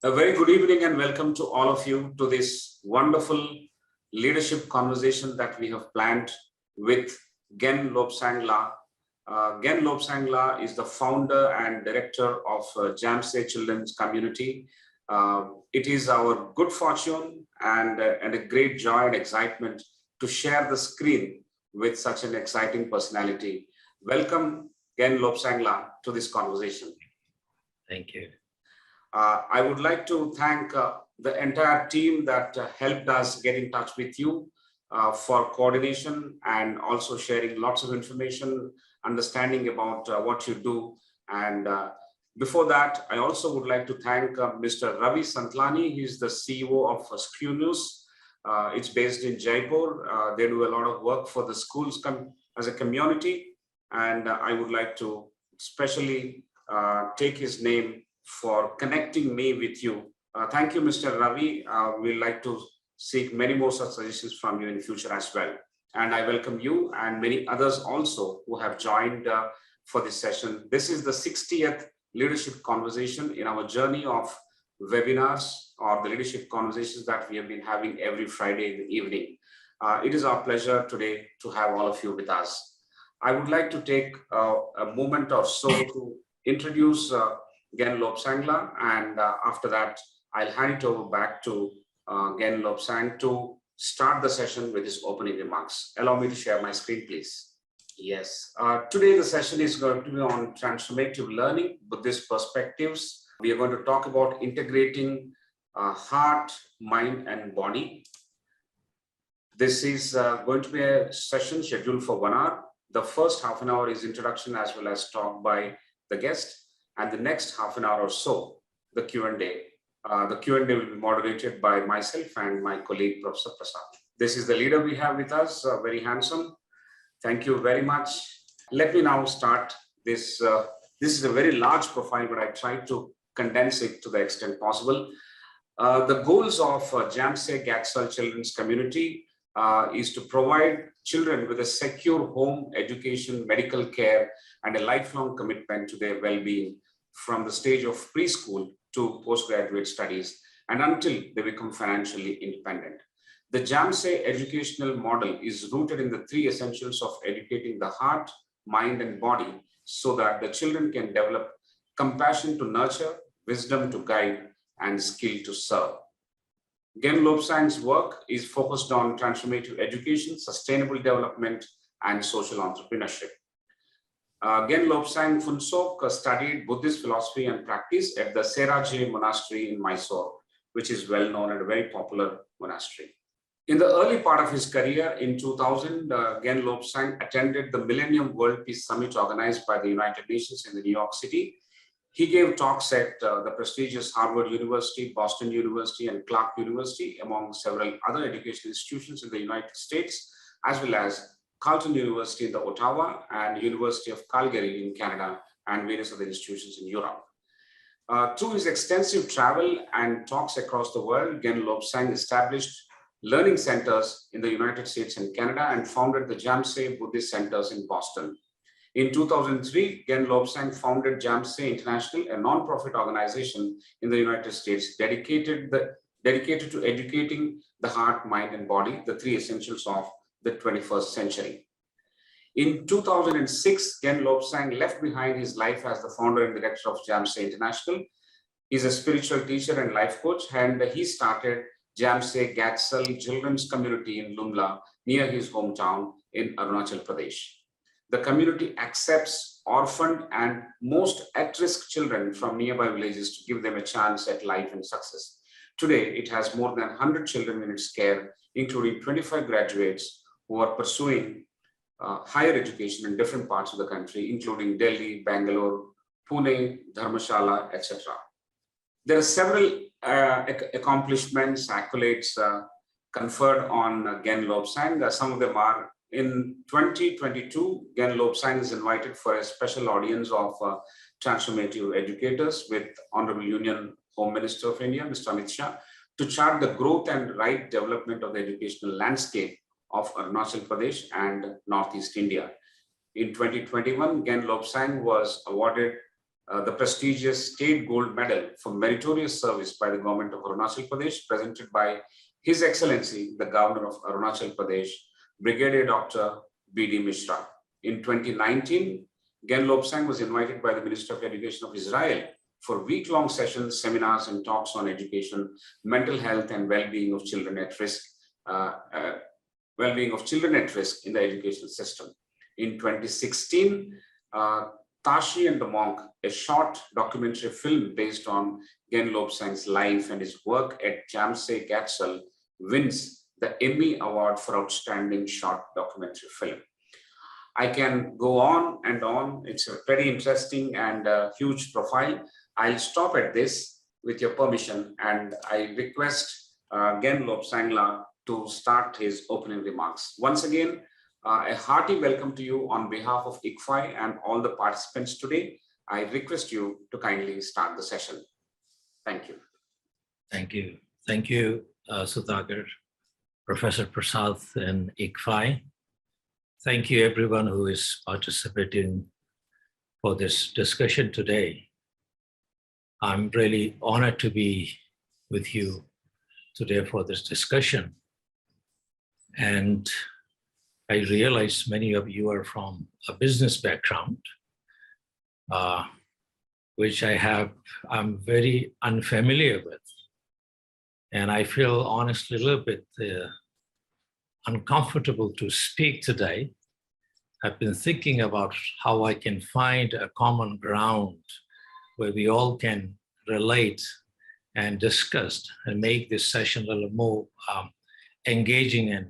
A very good evening and welcome to all of you to this wonderful leadership conversation that we have planned with Gen Lobsang La. Gen Lobsang La is the founder and director of Jhamtse Children's Community. It is our good fortune and a great joy and excitement to share the screen with such an exciting personality. Welcome, Gen Lobsang La, to this conversation. Thank you. I would like to thank the entire team that helped us get in touch with you for coordination and also sharing lots of information, understanding about what you do. And before that, I also would like to thank Mr. Ravi Santlani. He's the CEO of Skew News. It's based in Jaipur. They do a lot of work for the schools as a community. And I would like to especially take his name for connecting me with you. Thank you, Mr. Ravi. We'd like to seek many more such suggestions from you in the future as well. And I welcome you and many others also who have joined for this session. This is the 60th leadership conversation in our journey of webinars or the leadership conversations that we have been having every Friday in the evening. It is our pleasure today to have all of you with us. I would like to take a moment or so to introduce Gen Lobsang La, and after that, I'll hand it over back to Gen Lobsang to start the session with his opening remarks. Allow me to share my screen, please. Yes, today the session is going to be on transformative learning, Buddhist perspectives. We are going to talk about integrating heart, mind, and body. This is going to be a session scheduled for 1 hour. The first half an hour is introduction as well as talk by the guest. And the next half an hour or so, the Q&A. The Q&A will be moderated by myself and my colleague, Prof. Prasad. This is the leader we have with us, very handsome. Thank you very much. Let me now start this. This is a very large profile, but I tried to condense it to the extent possible. The goals of Jhamtse Gatsal Children's Community is to provide children with a secure home, education, medical care, and a lifelong commitment to their well-being from the stage of preschool to postgraduate studies and until they become financially independent. The Jhamtse educational model is rooted in the 3 essentials of educating the heart, mind, and body so that the children can develop compassion to nurture, wisdom to guide, and skill to serve. Gen Lobsang's work is focused on transformative education, sustainable development, and social entrepreneurship. Gen Lobsang Phuntsok studied Buddhist philosophy and practice at the Seraje Monastery in Mysore, which is well known and a very popular monastery. In the early part of his career in 2000, Gen Lobsang attended the Millennium World Peace Summit organized by the United Nations in New York City. He gave talks at the prestigious Harvard University, Boston University, and Clark University, among several other educational institutions in the United States, as well as Carleton University in the Ottawa and University of Calgary in Canada and various other institutions in Europe. Through his extensive travel and talks across the world, Gen Lobsang established learning centers in the United States and Canada and founded the Jhamtse Buddhist Centers in Boston. In 2003, Gen Lobsang founded Jhamtse International, a non-profit organization in the United States dedicated to educating the heart, mind, and body, the 3 essentials of the 21st century. In 2006, Gen Lobsang left behind his life as the founder and director of Jhamtse International. He's a spiritual teacher and life coach, and he started Jhamtse Gatsal Children's Community in Lumla, near his hometown in Arunachal Pradesh. The community accepts orphaned and most at-risk children from nearby villages to give them a chance at life and success. Today, it has more than 100 children in its care, including 25 graduates who are pursuing higher education in different parts of the country, including Delhi, Bangalore, Pune, Dharmashala, etc. There are several accomplishments, accolades conferred on Gen Lobsang. Some of them are: in 2022, Gen Lobsang is invited for a special audience of transformative educators with Honorable Union Home Minister of India, Mr. Amit Shah, to chart the growth and right development of the educational landscape of Arunachal Pradesh and Northeast India. In 2021, Gen Lobsang was awarded the prestigious State Gold Medal for meritorious service by the government of Arunachal Pradesh, presented by His Excellency, the Governor of Arunachal Pradesh, Brigadier Dr. B.D. Mishra. In 2019, Gen Lobsang was invited by the Minister of Education of Israel for week-long sessions, seminars, and talks on education, mental health, and well-being of children at risk, in the education system. In 2016, Tashi and the Monk, a short documentary film based on Gen Lobsang's life and his work at Jhamtse, Gatsal, wins the Emmy Award for Outstanding Short Documentary Film. I can go on and on. It's a very interesting and huge profile. I'll stop at this with your permission, and I request Gen Lobsang to start his opening remarks. Once again, a hearty welcome to you on behalf of ICFAI and all the participants today. I request you to kindly start the session. Thank you. Thank you. Thank you, Sudhakar, Professor Prasad and ICFAI. Thank you everyone who is participating for this discussion today. I'm really honored to be with you today for this discussion. And I realize many of you are from a business background, which I'm very unfamiliar with. And I feel honestly a little bit uncomfortable to speak today. I've been thinking about how I can find a common ground where we all can relate and discuss and make this session a little more engaging and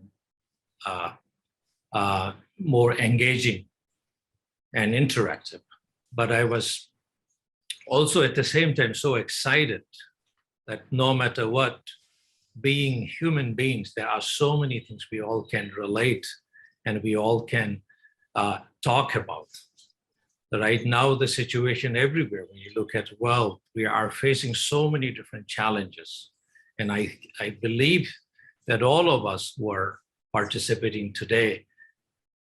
more engaging and interactive. But I was also at the same time so excited that no matter what, being human beings, there are so many things we all can relate and we all can talk about. Right now, the situation everywhere, when you look at the world, we are facing so many different challenges. And I believe that all of us who are participating today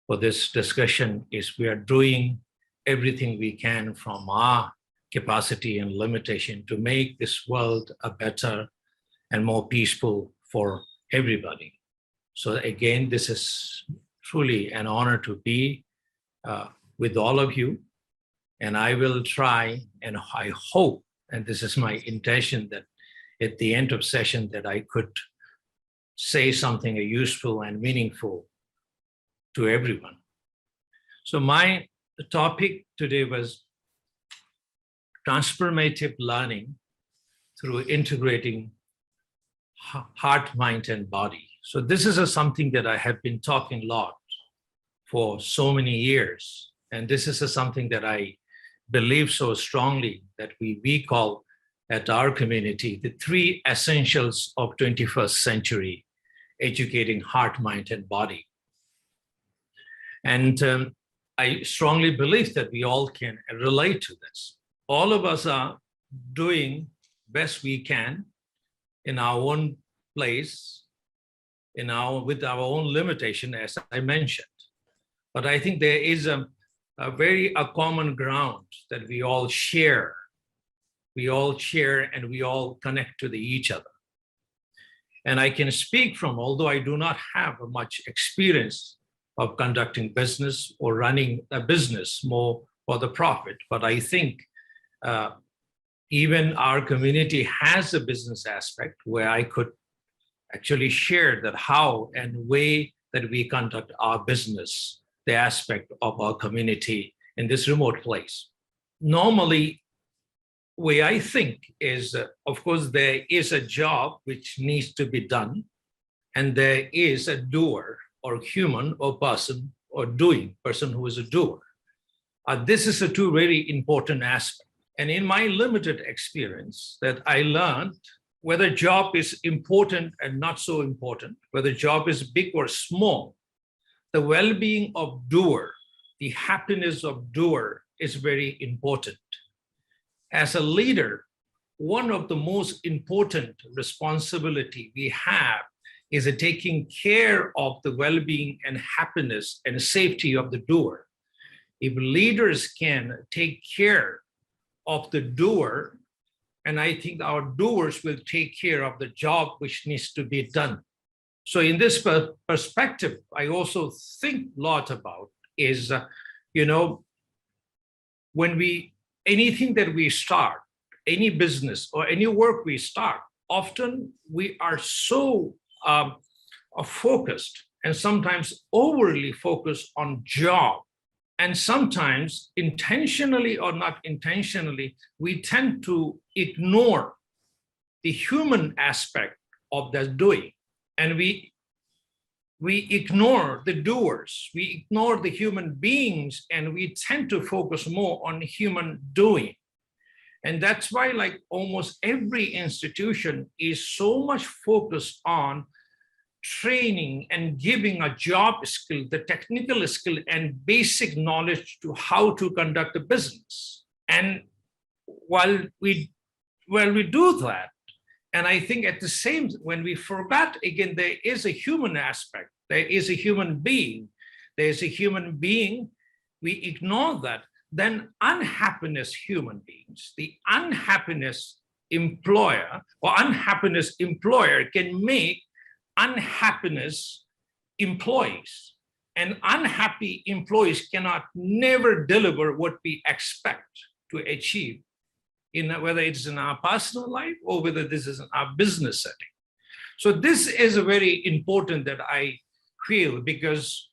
for this discussion we are doing everything we can from our capacity and limitation to make this world a better and more peaceful for everybody. So again, this is truly an honor to be with all of you. And I will try, and I hope, and this is my intention, that at the end of session that I could say something useful and meaningful to everyone. So my topic today was transformative learning through integrating heart, mind, and body. So this is something that I have been talking a lot for so many years. And this is something that I believe so strongly that we call at our community the 3 essentials of 21st century, educating heart, mind, and body. And I strongly believe that we all can relate to this. All of us are doing best we can in our own place, with our own limitation, as I mentioned. But I think there is a common ground that we all share. We all share and we all connect to each other. And I can speak from, although I do not have much experience of conducting business or running a business more for the profit, but I think even our community has a business aspect where I could actually share that how and way that we conduct our business, the aspect of our community in this remote place. Normally, way I think is, of course, there is a job which needs to be done, and there is a doer or human or person or person who is a doer. This is a 2 very important aspects. And in my limited experience that I learned, whether job is important and not so important, whether job is big or small, the well-being of doer, the happiness of doer is very important. As a leader, one of the most important responsibility we have is taking care of the well-being and happiness and safety of the doer. If leaders can take care of the doer, and I think our doers will take care of the job which needs to be done. So in this perspective, I also think a lot about is, when anything that we start, any business or any work we start, often we are so focused and sometimes overly focused on job. And sometimes intentionally or not intentionally, we tend to ignore the human aspect of that doing. And we ignore the doers, we ignore the human beings, and we tend to focus more on human doing. And that's why, like, almost every institution is so much focused on training and giving a job skill, the technical skill and basic knowledge to how to conduct a business. And while we do that, and I think at the same, when we forgot, again, there is a human aspect, there is a human being, there's a human being, we ignore that, then unhappiness human beings, the unhappiness employer or unhappiness employer can make unhappiness employees, and unhappy employees cannot never deliver what we expect to achieve, whether it's in our personal life or whether this is in our business setting. So this is a very important that I feel, because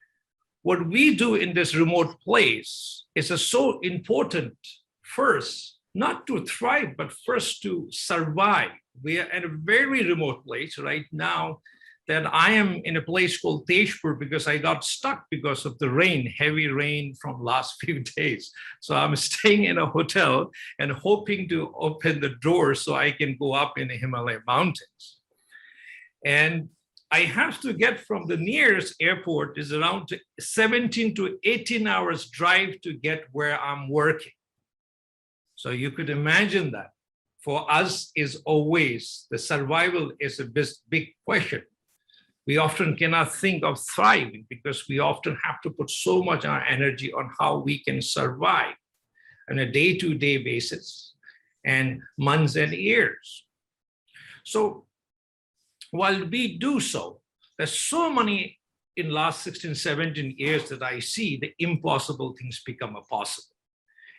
what we do in this remote place is so important, first, not to thrive, but first to survive. We are at a very remote place right now, that I am in a place called Tejpur because I got stuck because of the rain, heavy rain from last few days. So I'm staying in a hotel and hoping to open the door so I can go up in the Himalaya mountains. And I have to get from the nearest airport is around 17 to 18 hours drive to get where I'm working. So you could imagine that for us is always, the survival is a big question. We often cannot think of thriving because we often have to put so much our energy on how we can survive on a day-to-day basis and months and years. So while we do so, there's so many in last 16, 17 years that I see the impossible things become a possible.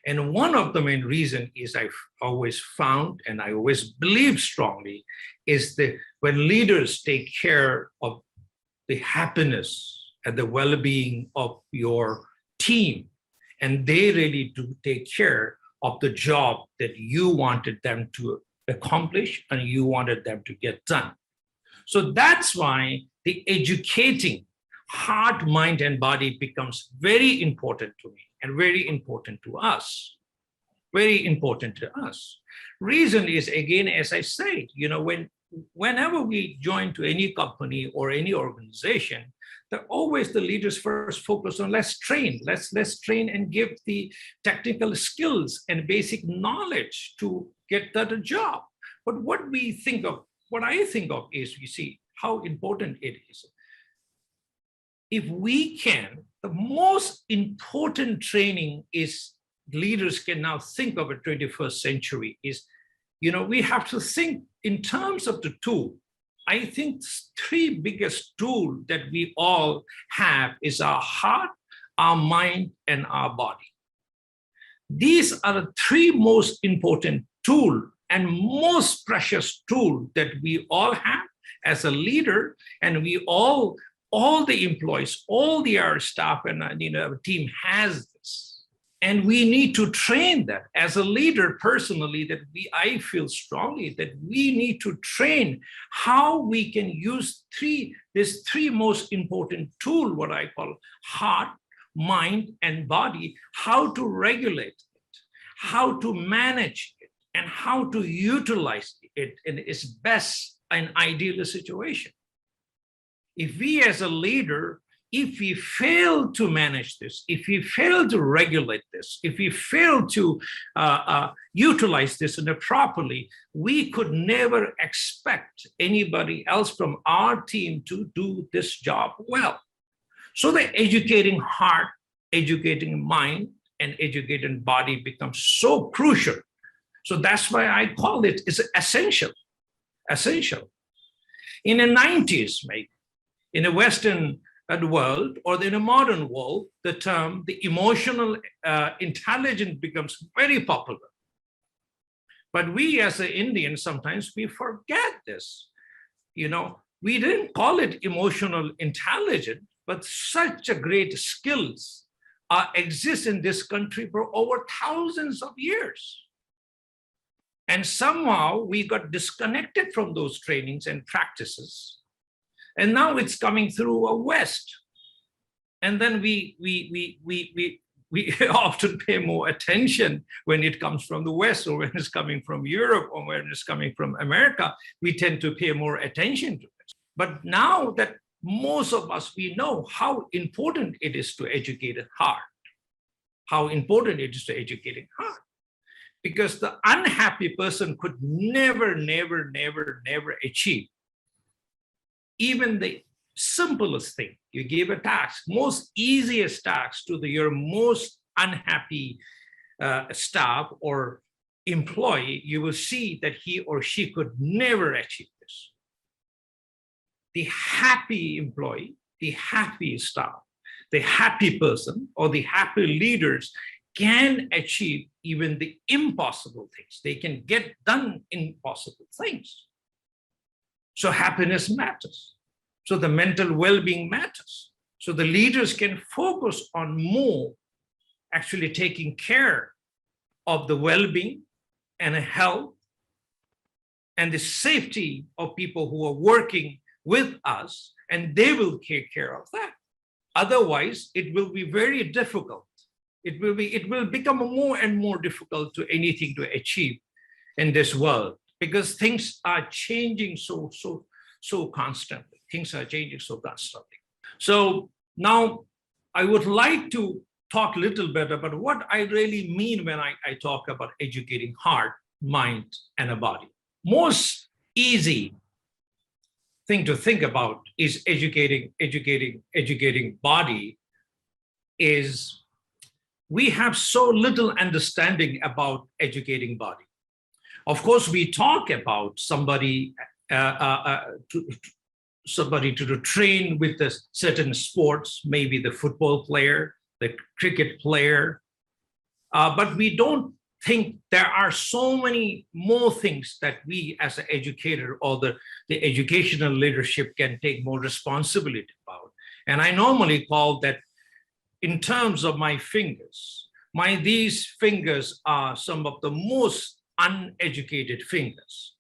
And one of the main reasons is I've always found, and I always believe strongly, is that when leaders take care of the happiness and the well-being of your team, and they really do take care of the job that you wanted them to accomplish and you wanted them to get done. So that's why the educating heart, mind, and body becomes very important to me and very important to us. Very important to us. Reason is, again, as I said, whenever we join to any company or any organization, they're always the leaders first focus on let's train and give the technical skills and basic knowledge to get that job. But what I think of is, you see how important it is. If we can, the most important training is leaders can now think of a 21st century is, we have to think in terms of the tool. I think three biggest tools that we all have is our heart, our mind, and our body. These are the three most important tools and most precious tools that we all have as a leader, and we all the employees, all our staff and our team has this. And we need to train that as a leader personally, I feel strongly that we need to train how we can use these three most important tools, what I call heart, mind, and body, how to regulate it, how to manage it, and how to utilize it in its best and ideal situation. If we as a leader, if we fail to manage this, if we fail to regulate this, if we fail to utilize this properly, we could never expect anybody else from our team to do this job well. So the educating heart, educating mind, and educating body becomes so crucial So that's why I call it is essential. Essential. In the 90s, maybe, in the Western world or in a modern world, the term the emotional intelligence becomes very popular. But we as an Indian, sometimes we forget this. You know, we didn't call it emotional intelligence, but such a great skills exist in this country for over thousands of years. And somehow we got disconnected from those trainings and practices. And now it's coming through a West. And then we often pay more attention when it comes from the West, or when it's coming from Europe, or when it's coming from America. We tend to pay more attention to it. But now that most of us, we know how important it is to educate a heart, how important it is to educate a heart. Because the unhappy person could never achieve even the simplest thing. You give a task, most easiest task to your most unhappy staff or employee, you will see that he or she could never achieve this. The happy employee, the happy staff, the happy person, or the happy leaders can achieve even the impossible things. They can get done impossible things. So happiness matters. So the mental well-being matters. So the leaders can focus on more actually taking care of the well-being and health and the safety of people who are working with us, and they will take care of that. Otherwise, it will be very difficult. It will become more and more difficult to anything to achieve in this world, because things are changing so constantly. Things are changing so constantly. So now I would like to talk a little bit about what I really mean when I talk about educating heart, mind, and a body. Most easy thing to think about is educating body is we have so little understanding about educating body. Of course, we talk about somebody to train with a certain sports, maybe the football player, the cricket player, but we don't think there are so many more things that we as an educator or the educational leadership can take more responsibility about. And I normally call that, in terms of my fingers, these fingers are some of the most uneducated fingers.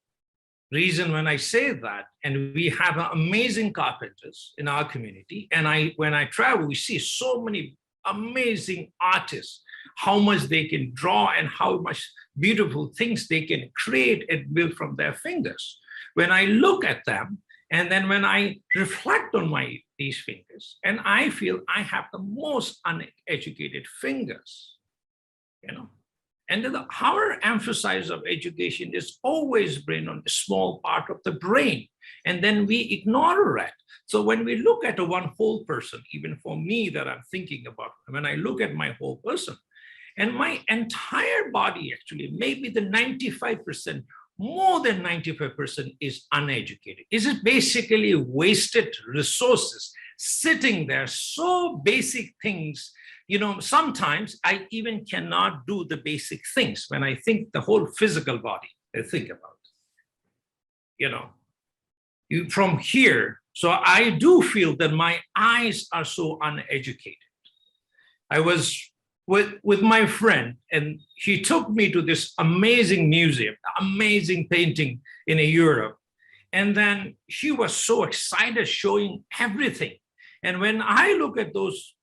Reason when I say that, and we have amazing carpenters in our community, and when I travel, we see so many amazing artists, how much they can draw and how much beautiful things they can create and build from their fingers. When I look at them, and then when I reflect on these fingers, and I feel I have the most uneducated fingers, you know. And our emphasis of education is always brain on the small part of the brain, and then we ignore it. So when we look at one whole person, even for me that I'm thinking about, when I look at my whole person, and my entire body actually, maybe the 95%, more than 95% is uneducated. Is it basically wasted resources sitting there, so basic things? You know, sometimes I even cannot do the basic things when I think the whole physical body, I think about, you know, from here. So I do feel that my eyes are so uneducated. I was with my friend, and he took me to this amazing museum, amazing painting in Europe. And then she was so excited showing everything. And when I look at those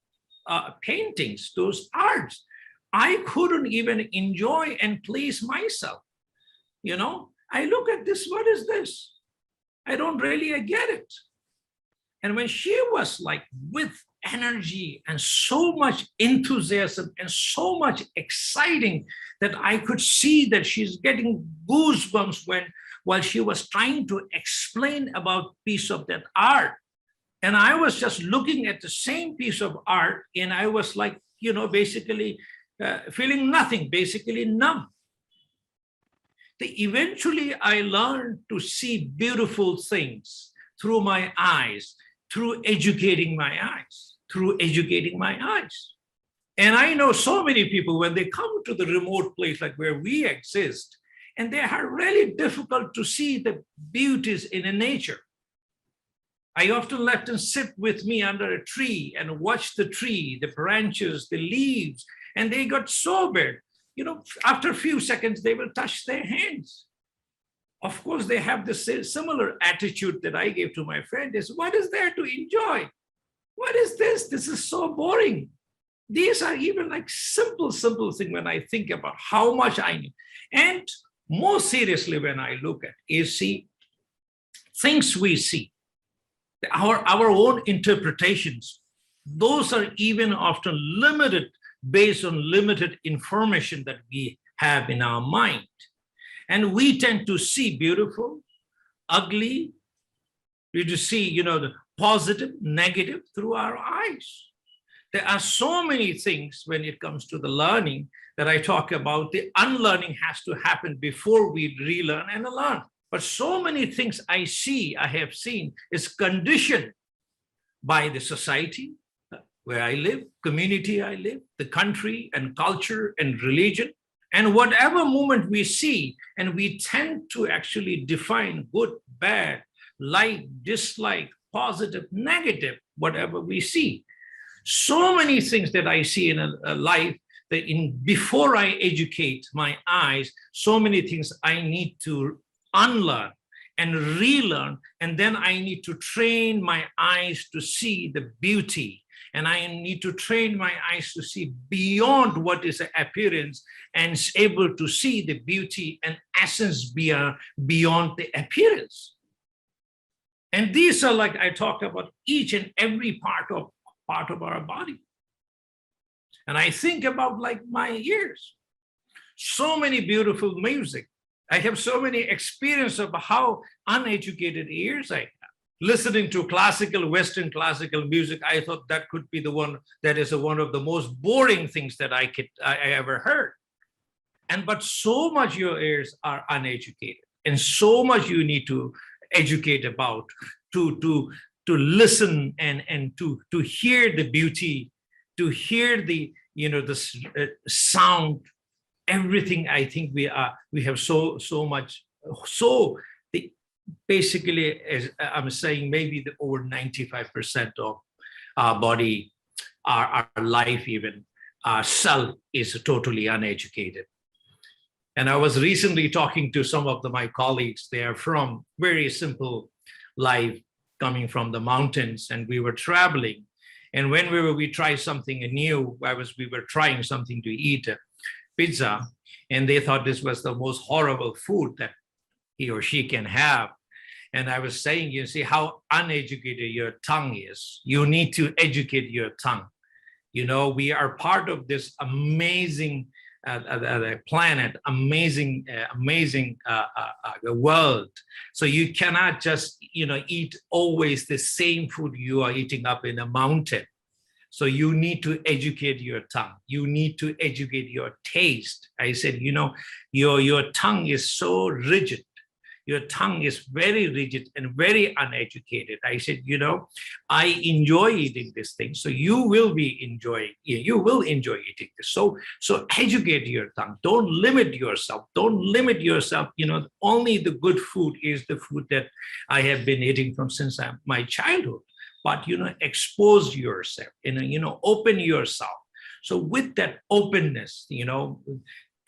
paintings, those arts, I couldn't even enjoy and please myself. You know, I look at this, what is this? I don't really get it. And when she was like with energy and so much enthusiasm and so much exciting, that I could see that she's getting goosebumps while she was trying to explain about piece of that art. And I was just looking at the same piece of art, and I was like, you know, basically feeling nothing, basically numb. eventually I learned to see beautiful things through my eyes, through educating my eyes, And I know so many people, when they come to the remote place like where we exist, and they are really difficult to see the beauties in a nature. I often let them sit with me under a tree and watch the tree, the branches, the leaves, and they got sobered. After a few seconds, they will touch their hands. Of course, they have the similar attitude that I gave to my friend is, what is there to enjoy? What is this? This is so boring. These are even like simple things when I think about how much I need. And more seriously, when I look at things we see, our own interpretations, those are even often limited based on limited information that we have in our mind. And we tend to see beautiful, ugly, we just see, the positive, negative through our eyes. There are so many things when it comes to the learning that I talk about. The unlearning has to happen before we relearn and learn. But so many things I have seen is conditioned by the society where I live, community I live, the country and culture and religion. And whatever movement we see, and we tend to actually define good, bad, like, dislike, positive, negative, whatever we see. So many things that I see in a life that before I educate my eyes, so many things I need to unlearn and relearn, and then I need to train my eyes to see the beauty, and I need to train my eyes to see beyond what is an appearance and is able to see the beauty and essence beyond the appearance. And these are, like I talked about, each and every part of our body. And I think about like my ears, so many beautiful music. I have so many experience of how uneducated ears I have. Listening to Western classical music, I thought that could be the one that is one of the most boring things that I ever heard. But so much your ears are uneducated, and so much you need to educate about to listen and to hear the beauty, to hear the sound, everything. I think we have so much. So basically, as I'm saying, maybe over 95% of our body, our life, even our self, is totally uneducated. And I was recently talking to some of my colleagues. They are from very simple life, coming from the mountains, and we were traveling. And when we tried something new, we were trying something to eat, pizza, and they thought this was the most horrible food that he or she can have. And I was saying, you see how uneducated your tongue is. You need to educate your tongue. We are part of this amazing planet, amazing world. So you cannot just, eat always the same food you are eating up in a mountain. So you need to educate your tongue. You need to educate your taste. I said, your tongue is so rigid. Your tongue is very rigid and very uneducated. I said, I enjoy eating this thing. So you will enjoy eating this. So educate your tongue. Don't limit yourself. Only the good food is the food that I have been eating since my childhood. But, expose yourself, open yourself. So with that openness,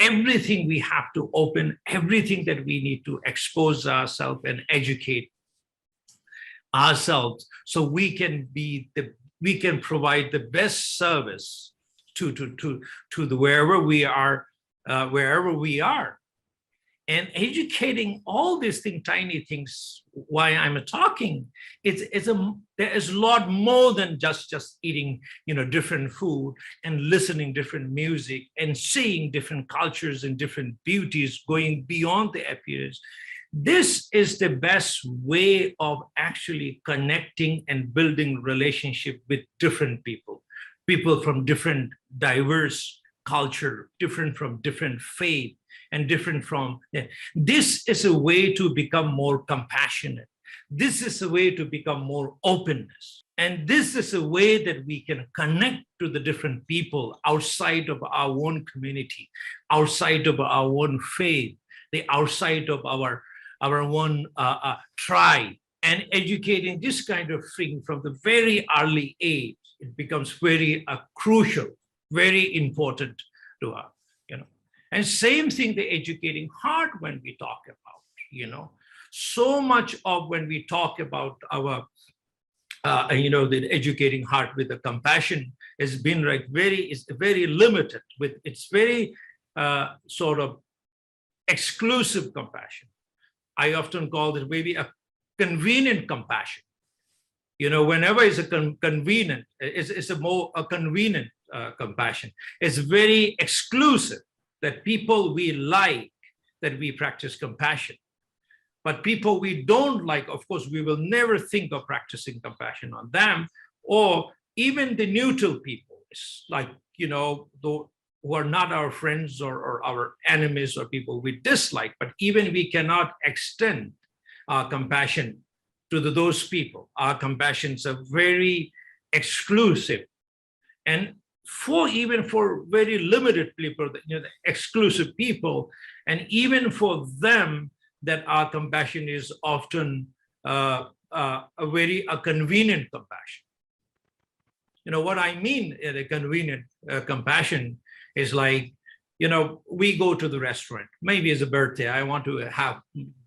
everything we have to open, everything that we need to expose ourselves and educate ourselves, so we can provide the best service to wherever we are. And educating all these tiny things, why I'm talking, there is a lot more than just eating, different food and listening different music and seeing different cultures and different beauties going beyond the appearance. This is the best way of actually connecting and building relationship with different people from different diverse culture, different from different faith, and different from, this is a way to become more compassionate. This is a way to become more openness. And this is a way that we can connect to the different people outside of our own community, outside of our own faith, the outside of our own tribe, and educating this kind of thing from the very early age. It becomes very crucial, very important to us, And same thing, the educating heart when we talk about, so much of when we talk about our, the educating heart with the compassion has been like is very limited with, it's very sort of exclusive compassion. I often call it maybe a convenient compassion. Whenever it's a convenient, it's a convenient compassion. It's very exclusive, that people we like, that we practice compassion. But people we don't like, of course, we will never think of practicing compassion on them, or even the neutral people. It's like, who are not our friends or our enemies or people we dislike, but even we cannot extend our compassion to those people. Our compassions are very exclusive. And even for very limited people, the exclusive people, and even for them, that our compassion is often a very convenient compassion. What I mean in a convenient compassion is like, we go to the restaurant, maybe it's a birthday, I want to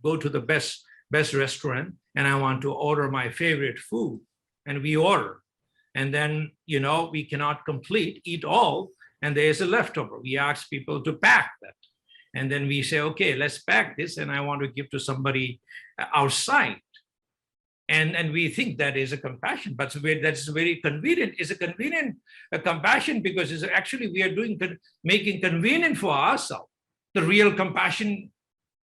go to the best restaurant, and I want to order my favorite food, and we order. And then, we cannot eat all, and there's a leftover. We ask people to pack that. And then we say, okay, let's pack this, and I want to give to somebody outside. And we think that is a compassion, but that's very convenient. It's a convenient compassion because it's actually we are making convenient for ourselves. The real compassion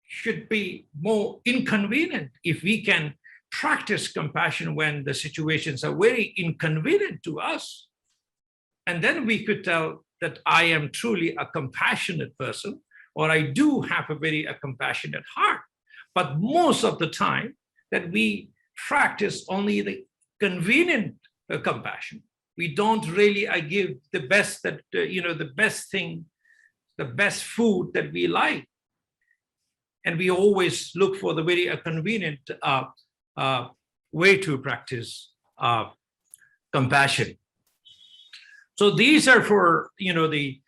should be more inconvenient. If we can practice compassion when the situations are very inconvenient to us, and then we could tell that I am truly a compassionate person, or I do have a very compassionate heart. But most of the time that we practice only the convenient compassion, we don't really give the best that, the best thing, the best food that we like. And we always look for the very convenient way to practice compassion. So these are for, the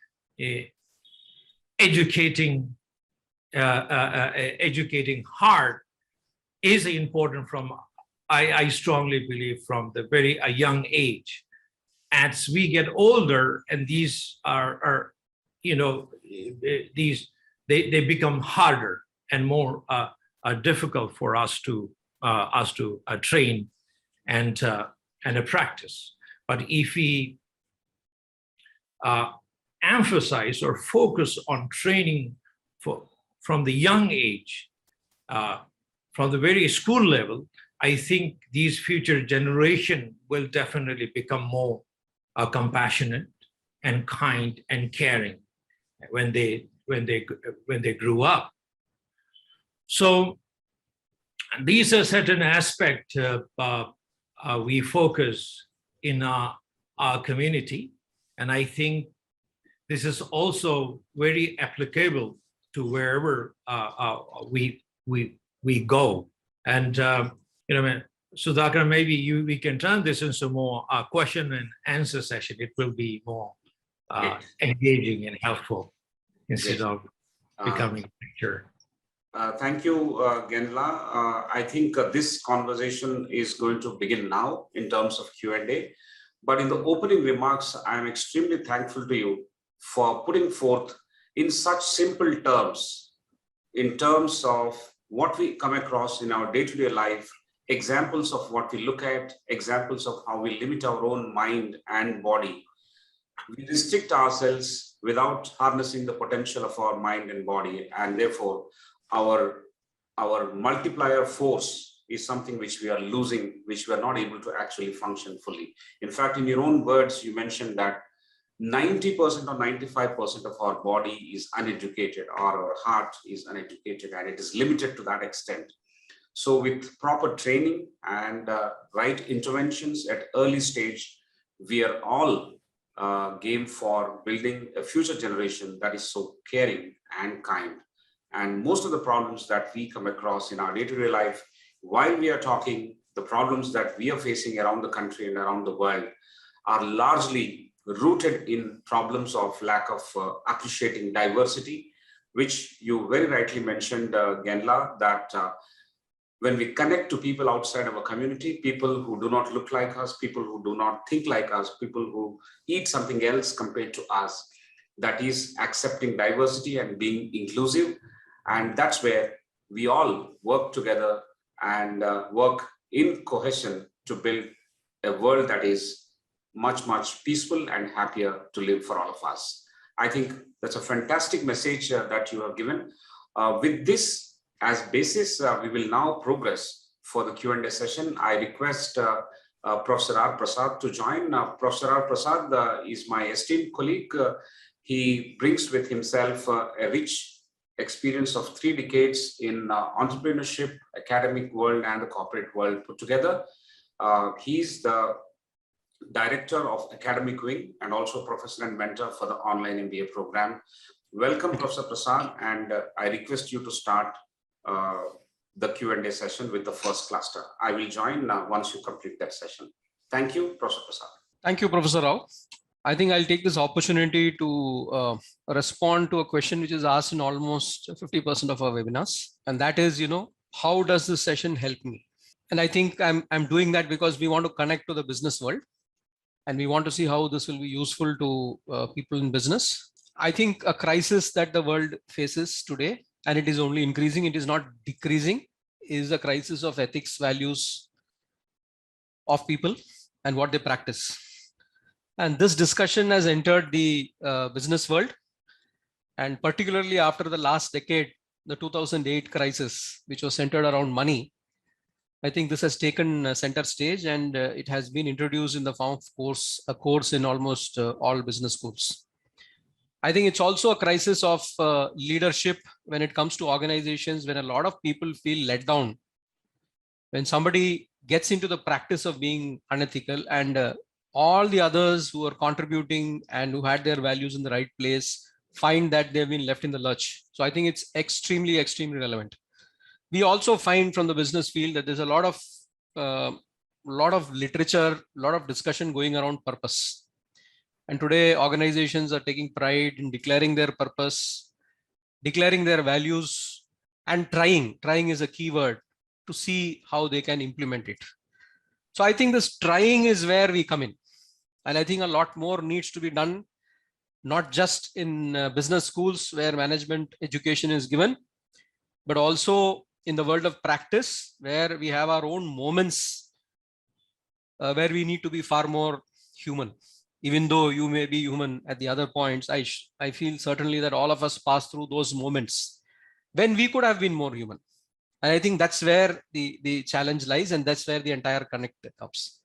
educating heart is important from, I strongly believe, from the very young age. As we get older, and these are they become harder and more difficult for us to train and practice. But if we emphasize or focus on training from the young age, from the very school level, I think these future generation will definitely become more compassionate and kind and caring when they grew up. So these are certain aspects we focus in our community, and I think this is also very applicable to wherever we go. And Sudhakar, maybe we can turn this into more question and answer session. It will be more engaging and helpful instead of becoming a picture. Thank you, Genla. I think this conversation is going to begin now in terms of Q&A. But in the opening remarks, I am extremely thankful to you for putting forth in such simple terms, in terms of what we come across in our day-to-day life, examples of what we look at, examples of how we limit our own mind and body. We restrict ourselves without harnessing the potential of our mind and body, and therefore our multiplier force is something which we are losing, which we are not able to actually function fully. In fact, in your own words, you mentioned that 90% or 95% of our body is uneducated, or our heart is uneducated, and it is limited to that extent. So with proper training and right interventions at early stage, we are all game for building a future generation that is so caring and kind. And most of the problems that we come across in our day-to-day life, while we are talking, the problems that we are facing around the country and around the world are largely rooted in problems of lack of appreciating diversity, which you very rightly mentioned, Genla, that when we connect to people outside our community, people who do not look like us, people who do not think like us, people who eat something else compared to us, that is accepting diversity and being inclusive. And that's where we all work together and work in cohesion to build a world that is much, much peaceful and happier to live for all of us. I think that's a fantastic message that you have given. With this as basis, we will now progress for the Q&A session. I request Professor R. Prasad to join. Professor R. Prasad is my esteemed colleague. He brings with himself a rich experience of 3 decades in entrepreneurship, academic world, and the corporate world put together. He's the Director of Academic Wing and also Professor and Mentor for the online MBA program. Welcome, Professor Prasad, and I request you to start the Q&A session with the first cluster. I will join once you complete that session. Thank you, Professor Prasad. Thank you, Professor Rao. I think I'll take this opportunity to respond to a question which is asked in almost 50% of our webinars. And that is, how does this session help me? And I think I'm doing that because we want to connect to the business world. And we want to see how this will be useful to people in business. I think a crisis that the world faces today, and it is only increasing, it is not decreasing, is a crisis of ethics, values of people and what they practice. And this discussion has entered the business world. And particularly after the last decade, the 2008 crisis, which was centered around money, I think this has taken center stage, and it has been introduced in the form of a course in almost all business schools. I think it's also a crisis of leadership when it comes to organizations, when a lot of people feel let down, when somebody gets into the practice of being unethical, and all the others who are contributing and who had their values in the right place find that they've been left in the lurch. So I think it's extremely, extremely relevant. We also find from the business field that there's a lot of literature, a lot of discussion going around purpose. And today organizations are taking pride in declaring their purpose, declaring their values, and trying is a key word, to see how they can implement it. So I think this trying is where we come in. And I think a lot more needs to be done, not just in business schools where management education is given, but also in the world of practice, where we have our own moments where we need to be far more human. Even though you may be human at the other points, I feel certainly that all of us pass through those moments when we could have been more human. And I think that's where the challenge lies, and that's where the entire connect comes.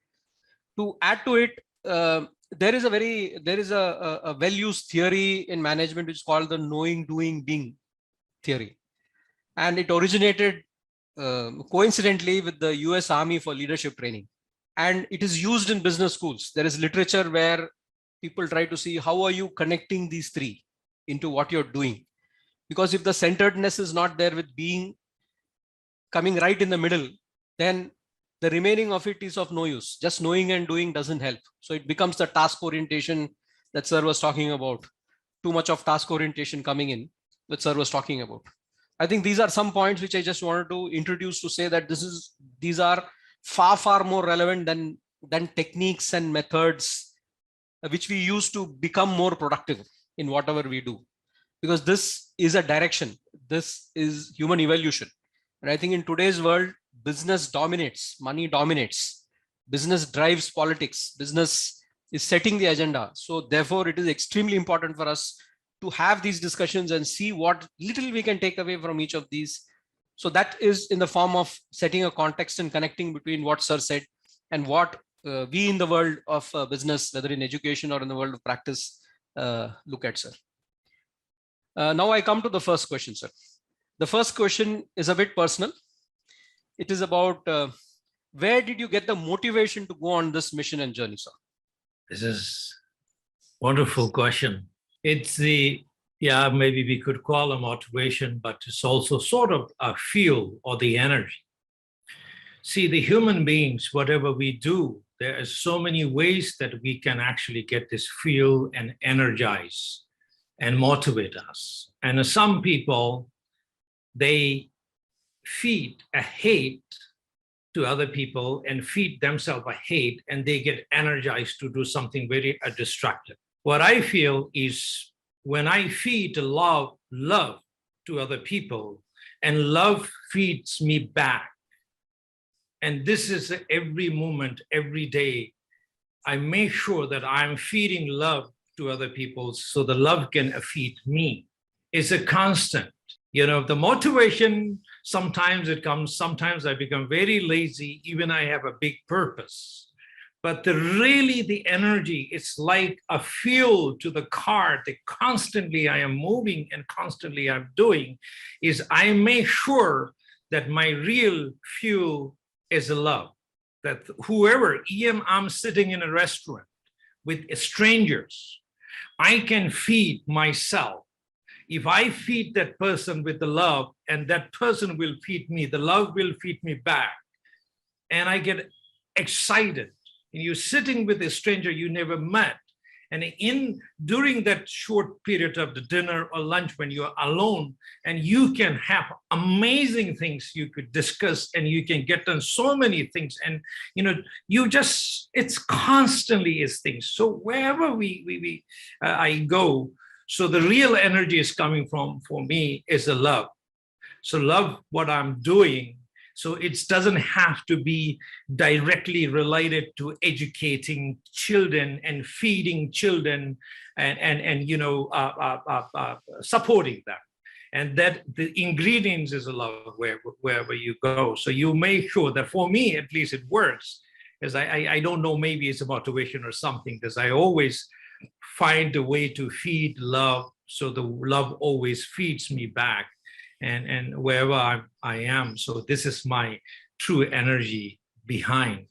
To add to it, there is a well-used theory in management which is called the knowing, doing, being theory. And it originated coincidentally with the US Army for leadership training. And it is used in business schools. There is literature where people try to see how are you connecting these 3 into what you're doing. Because if the centeredness is not there with being coming right in the middle, then the remaining of it is of no use. Just knowing and doing doesn't help. So it becomes the task orientation that Sir was talking about. Too much of task orientation coming in, that Sir was talking about. I think these are some points which I just wanted to introduce to say that these are far, far more relevant than techniques and methods which we use to become more productive in whatever we do. Because this is a direction. This is human evolution. And I think in today's world, business dominates, money dominates, business drives politics, business is setting the agenda. So therefore, it is extremely important for us to have these discussions and see what little we can take away from each of these. So that is in the form of setting a context and connecting between what Sir said and what we in the world of business, whether in education or in the world of practice, look at, sir. Now I come to the first question, sir. The first question is a bit personal. It is about where did you get the motivation to go on this mission and journey, sir? This is a wonderful question. It's the, yeah, maybe we could call it motivation, but it's also sort of a fuel or the energy. See, the human beings, whatever we do, there are so many ways that we can actually get this fuel and energize and motivate us. And some people, they feed a hate to other people and feed themselves a hate, and they get energized to do something very destructive. What I feel is when I feed love to other people, and love feeds me back, and this is every moment, every day, I make sure that I'm feeding love to other people so the love can feed me. It's a constant. You know, the motivation, sometimes it comes, sometimes I become very lazy, even I have a big purpose. But really the energy, it's like a fuel to the car that constantly I am moving and constantly I'm doing, is I make sure that my real fuel is love. That whoever, even I'm sitting in a restaurant with strangers, I can feed myself. If I feed that person with the love, and that person will feed me, the love will feed me back. And I get excited. And you're sitting with a stranger you never met. And during that short period of the dinner or lunch when you're alone, and you can have amazing things you could discuss, and you can get done so many things. And, you know, it's constantly is things. So wherever I go, so the real energy is coming from, for me, is the love. So love what I'm doing. So it doesn't have to be directly related to educating children and feeding children and you know, supporting them. And that the ingredients is a love wherever you go. So you make sure that, for me, at least it works. Because I don't know, maybe it's a motivation or something, because I always find a way to feed love. So the love always feeds me back. And wherever I am. So this is my true energy behind.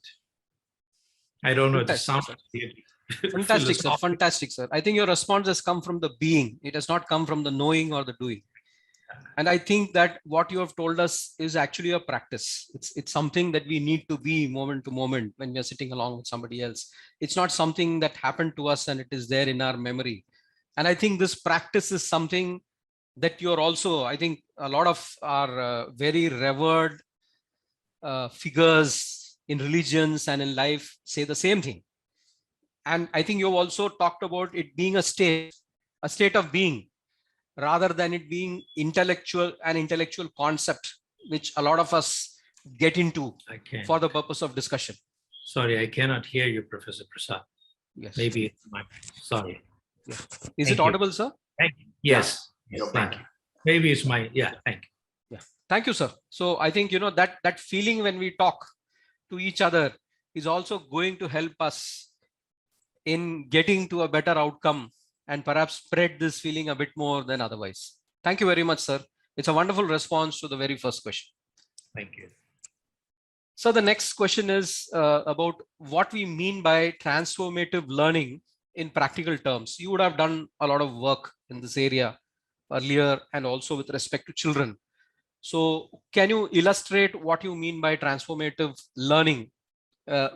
I don't know. Fantastic, sir. Fantastic, sir. Fantastic, sir. I think your response has come from the being. It has not come from the knowing or the doing. And I think that what you have told us is actually a practice. It's something that we need to be moment to moment when we are sitting along with somebody else. It's not something that happened to us and it is there in our memory. And I think this practice is something that you're also, I think a lot of our very revered figures in religions and in life say the same thing. And I think you've also talked about it being a state of being, rather than it being an intellectual concept, which a lot of us get into for the purpose of discussion. Sorry, I cannot hear you, Professor Prasad. Yes. Maybe it's my, sorry. Yeah. Is it audible, sir? Thank you. Yes. Yes, thank you. Maybe it's my, yeah, thank you. Yeah, thank you, sir. So I think, you know, that feeling when we talk to each other is also going to help us in getting to a better outcome and perhaps spread this feeling a bit more than otherwise. Thank you very much, sir. It's a wonderful response to the very first question. Thank you. So the next question is about what we mean by transformative learning in practical terms. You would have done a lot of work in this area earlier and also with respect to children. So can you illustrate what you mean by transformative learning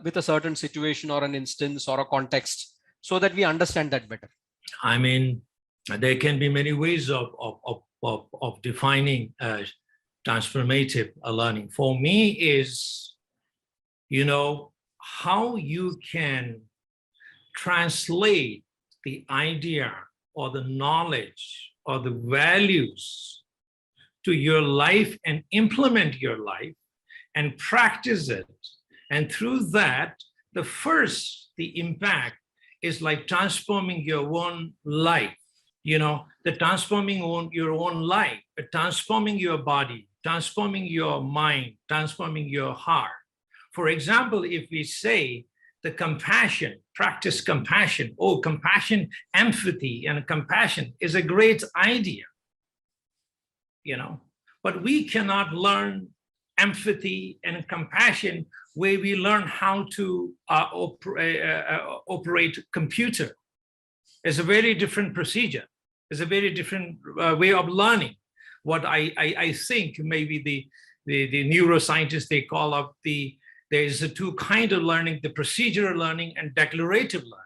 with a certain situation or an instance or a context so that we understand that better? I mean, there can be many ways of defining transformative learning. For me is, you know, how you can translate the idea or the knowledge or the values to your life and implement your life and practice it. And through that, the impact is like transforming your own life, you know, the transforming your own life, transforming your body, transforming your mind, transforming your heart. For example, if we say the compassion, practice compassion. Oh, compassion, empathy, and compassion is a great idea, but we cannot learn empathy and compassion where we learn how to operate computer. It's a very different procedure. It's a very different way of learning. What I think maybe the neuroscientists, they call up there's two kinds of learning, the procedural learning and declarative learning.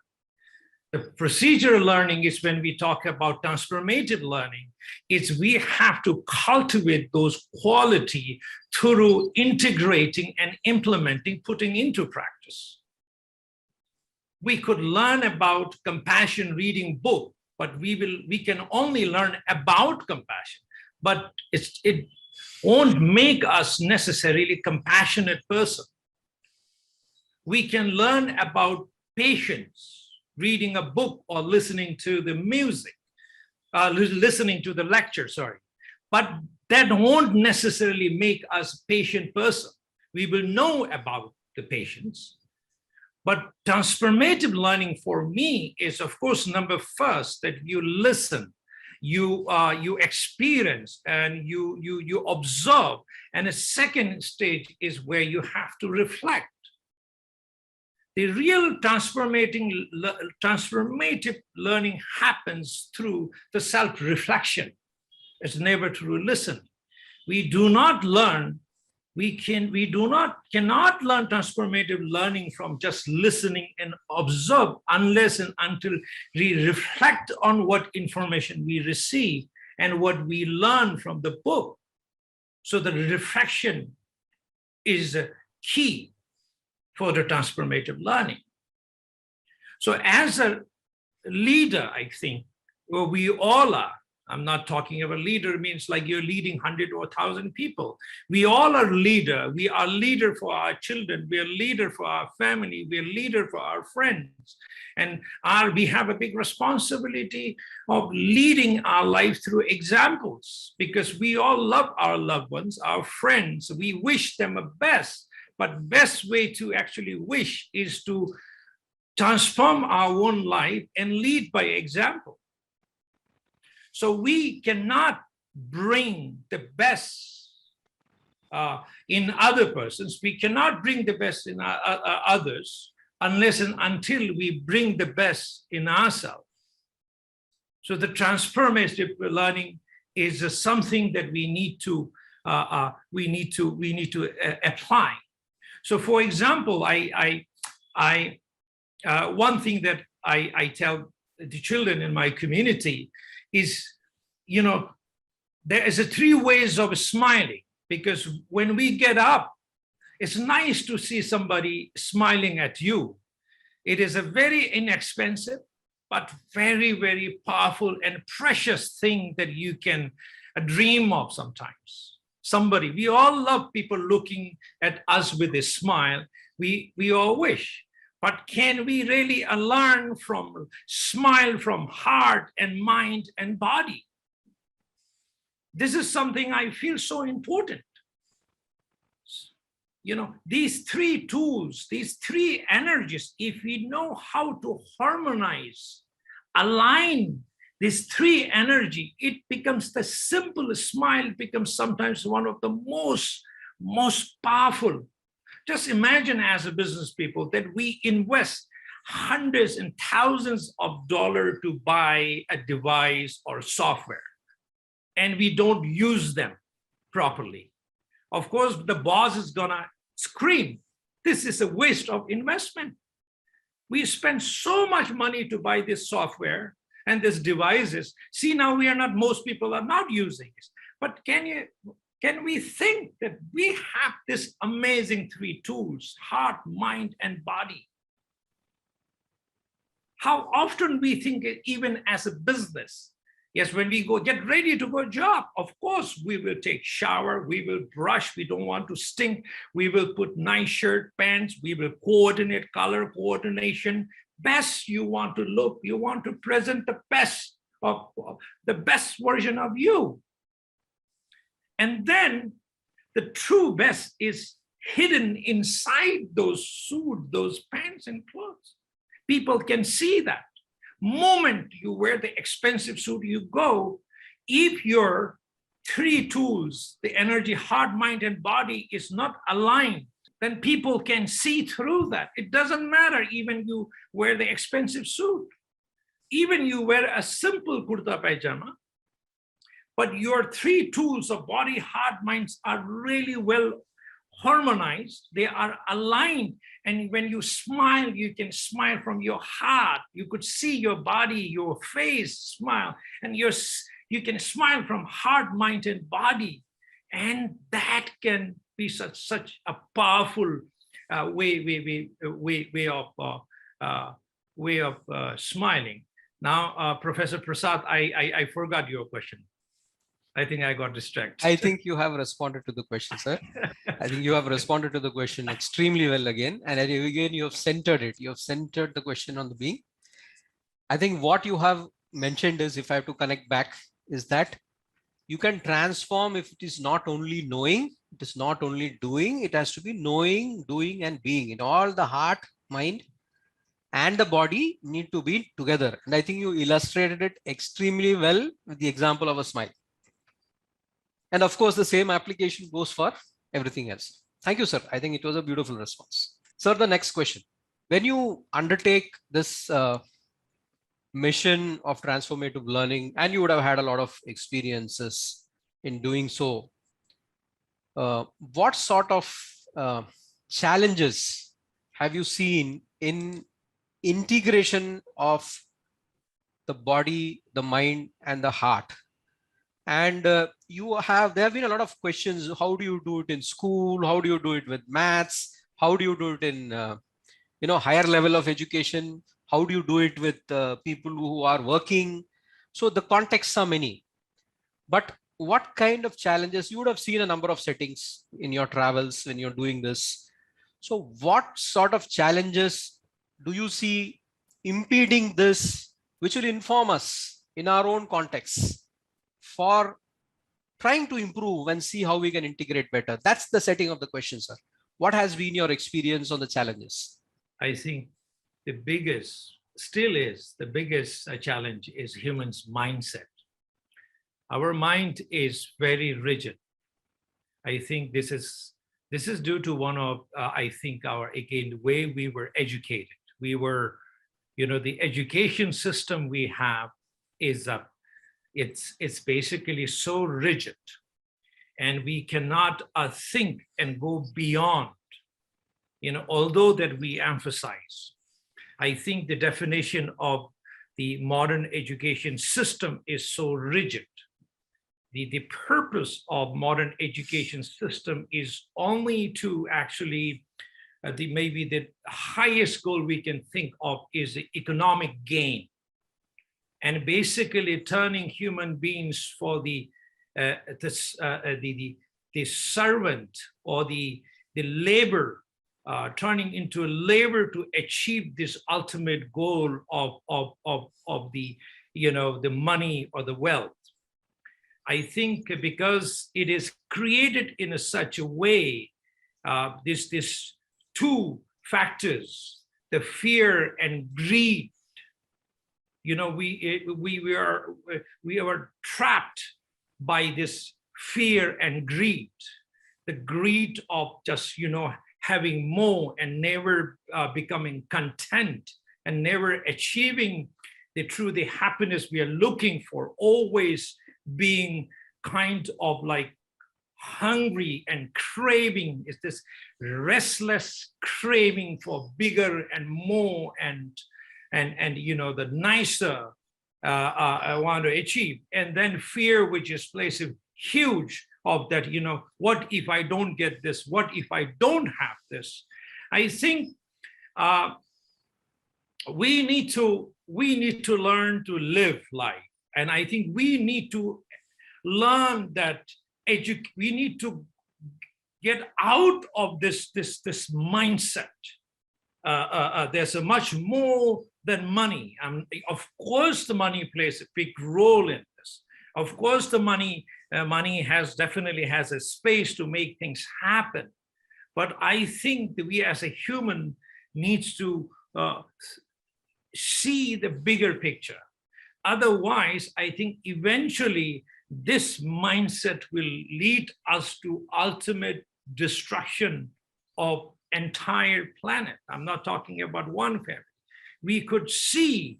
The procedural learning is when we talk about transformative learning. It's we have to cultivate those qualities through integrating and implementing, putting into practice. We could learn about compassion reading book, but we can only learn about compassion, but it won't make us necessarily compassionate person. We can learn about patience reading a book or listening to the music, listening to the lecture, sorry. But that won't necessarily make us a patient person. We will know about the patience. But transformative learning for me is, of course, number first, that you listen, you experience, and you observe. And a second stage is where you have to reflect. The real transformative learning happens through the self-reflection. It's never through listening. We do not learn, cannot learn transformative learning from just listening and observe unless and until we reflect on what information we receive and what we learn from the book. So the reflection is key for the transformative learning. So as a leader, I think, well, we all are. I'm not talking about leader means like you're leading 100 or 1,000 people. We all are leader. We are leader for our children. We are leader for our family. We are leader for our friends. And we have a big responsibility of leading our life through examples, because we all love our loved ones, our friends. We wish them the best. But best way to actually wish is to transform our own life and lead by example. So we cannot bring the best in other persons. We cannot bring the best in others unless and until we bring the best in ourselves. So the transformative learning is something that we need to apply. So, for example, one thing that I tell the children in my community is, there is 3 ways of smiling, because when we get up, it's nice to see somebody smiling at you. It is a very inexpensive, but very, very powerful and precious thing that you can dream of sometimes. Somebody, we all love people looking at us with a smile. We all wish, but can we really learn from smile from heart and mind and body? This is something I feel so important. These 3 tools, these 3 energies, if we know how to harmonize, align these 3 energy, it becomes the simplest smile, becomes sometimes one of the most powerful. Just imagine as a business people that we invest hundreds and thousands of dollars to buy a device or software, and we don't use them properly. Of course, the boss is gonna scream, this is a waste of investment. We spend so much money to buy this software and these devices. See, now most people are not using it. But can we think that we have this amazing 3 tools, heart, mind, and body? How often we think it even as a business. Yes, when we get ready to go job, of course, we will take shower, we will brush, we don't want to stink, we will put nice shirt, pants, we will coordinate, color coordination. Best you want to look, you want to present the best version of you. And then the true best is hidden inside those suit, those pants and clothes. People can see that. Moment you wear the expensive suit, you go, if your three tools, the energy, heart, mind, and body is not aligned, then people can see through that. It doesn't matter even you wear the expensive suit. Even you wear a simple kurta pajama, but your three tools of body, heart, minds are really well harmonized. They are aligned. And when you smile, you can smile from your heart. You could see your body, your face smile, and you can smile from heart, mind, and body. And that can be such a powerful way of smiling. Now, Professor Prasad, I forgot your question. I think I got distracted. I think you have responded to the question, sir. I think you have responded to the question extremely well again. And again, you have centered it. You have centered the question on the being. I think what you have mentioned is, if I have to connect back, is that you can transform if it is not only knowing, it is not only doing, it has to be knowing, doing, and being. In all, the heart, mind, and the body need to be together. And I think you illustrated it extremely well with the example of a smile. And of course, the same application goes for everything else. Thank you, sir. I think it was a beautiful response. Sir, the next question. When you undertake this mission of transformative learning, and you would have had a lot of experiences in doing so, what sort of challenges have you seen in integration of the body, the mind, and the heart? And there have been a lot of questions. How do you do it in school? How do you do it with maths? How do you do it in higher level of education? How do you do it with people who are working? So the contexts are many. But what kind of challenges? You would have seen a number of settings in your travels when you're doing this. So what sort of challenges do you see impeding this, which will inform us in our own contexts for trying to improve and see how we can integrate better? That's the setting of the question, sir. What has been your experience on the challenges? I think the biggest challenge is humans' mindset. Our mind is very rigid. I think this is due to one of, the way we were educated. We were, the education system we have is it's basically so rigid, and we cannot think and go beyond, although that we emphasize. I think the definition of the modern education system is so rigid. The purpose of modern education system is only to actually, maybe the highest goal we can think of is the economic gain, and basically turning human beings for the servant or the labor, turning into a labor to achieve this ultimate goal of the money or the wealth. I think because it is created in such a way, this two factors, the fear and greed, we are trapped by this fear and greed, the greed of just having more and never becoming content and never achieving the happiness we are looking for, always being kind of like hungry and craving. Is this restless craving for bigger and more and the nicer I want to achieve, and then fear, which is plays a huge of that, what if I don't get this? What if I don't have this? I think we need to learn to live life. And I think we need to learn that we need to get out of this mindset. There's a much more than money. Of course, the money plays a big role in this. Of course, the money definitely has a space to make things happen. But I think that we as a human needs to see the bigger picture. Otherwise, I think eventually this mindset will lead us to ultimate destruction of entire planet. I'm not talking about one family. We could see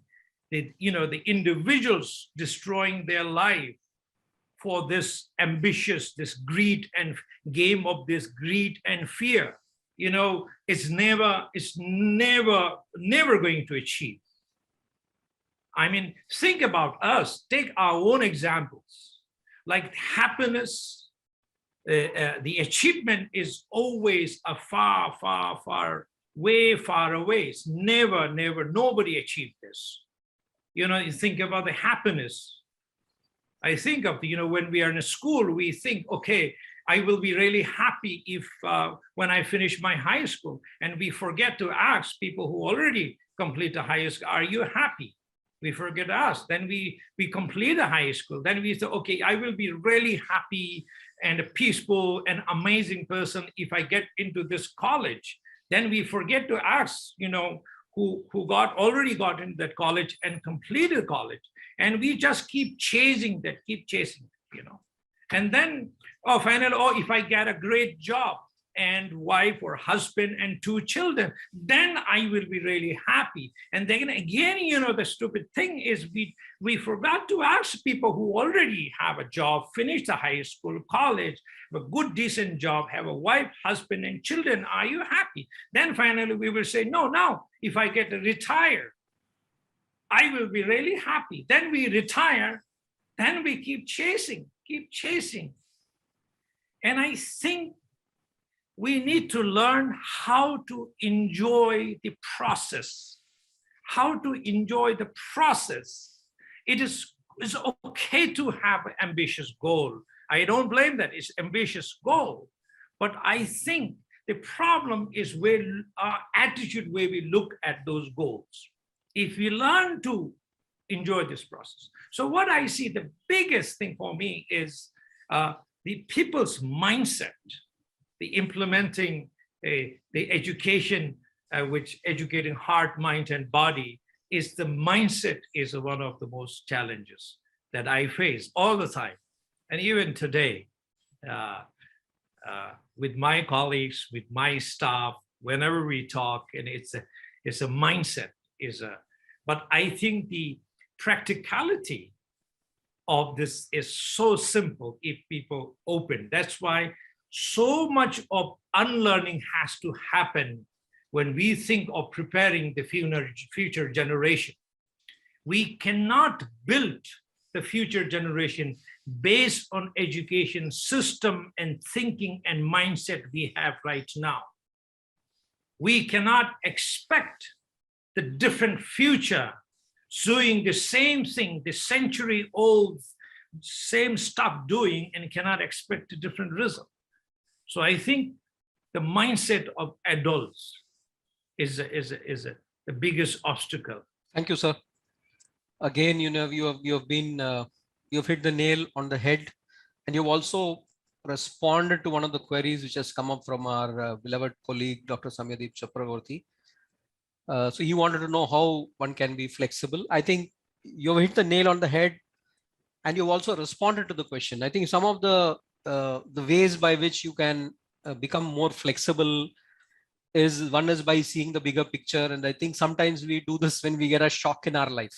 that, the individuals destroying their life for this ambitious, this greed and game of this greed and fear. It's never going to achieve. I mean, think about us, take our own examples, like happiness, the achievement is always a way far away. It's never, nobody achieved this. You think about the happiness. I think of, when we are in a school, we think, okay, I will be really happy if when I finish my high school, and we forget to ask people who already complete the high school, are you happy? We forget to ask. Then we complete a high school. Then we say, okay, I will be really happy and a peaceful and amazing person if I get into this college. Then we forget to ask, who already got into that college and completed college. And we just keep chasing that, And then, finally, if I get a great job and wife or husband and 2 children, then I will be really happy. And then again, the stupid thing is we forgot to ask people who already have a job, finished the high school, college, have a good, decent job, have a wife, husband, and children, are you happy? Then finally we will say, no, now, if I get to retire, I will be really happy. Then we retire, then we keep chasing. And I think we need to learn how to enjoy the process. It's okay to have an ambitious goal. I don't blame that, it's ambitious goal. But I think the problem is where our attitude, where we look at those goals. If we learn to enjoy this process. So what I see, the biggest thing for me is the people's mindset, the implementing the education, which educating heart, mind, and body, is the mindset is one of the most challenges that I face all the time. And even today, with my colleagues, with my staff, whenever we talk, and it's a mindset, but I think the practicality of this is so simple if people open. That's why so much of unlearning has to happen when we think of preparing the future generation. We cannot build the future generation based on education system and thinking and mindset we have right now. We cannot expect the different future doing the same thing, the century-old same stuff doing, and cannot expect a different result. So I think the mindset of adults is the biggest obstacle. Thank you, sir. Again, you've hit the nail on the head, and you've also responded to one of the queries which has come up from our beloved colleague, Dr. Samyadeep Chakraborty. So he wanted to know how one can be flexible. I think you've hit the nail on the head, and you've also responded to the question. I think some of the ways by which you can become more flexible is, one is by seeing the bigger picture. And I think sometimes we do this when we get a shock in our life,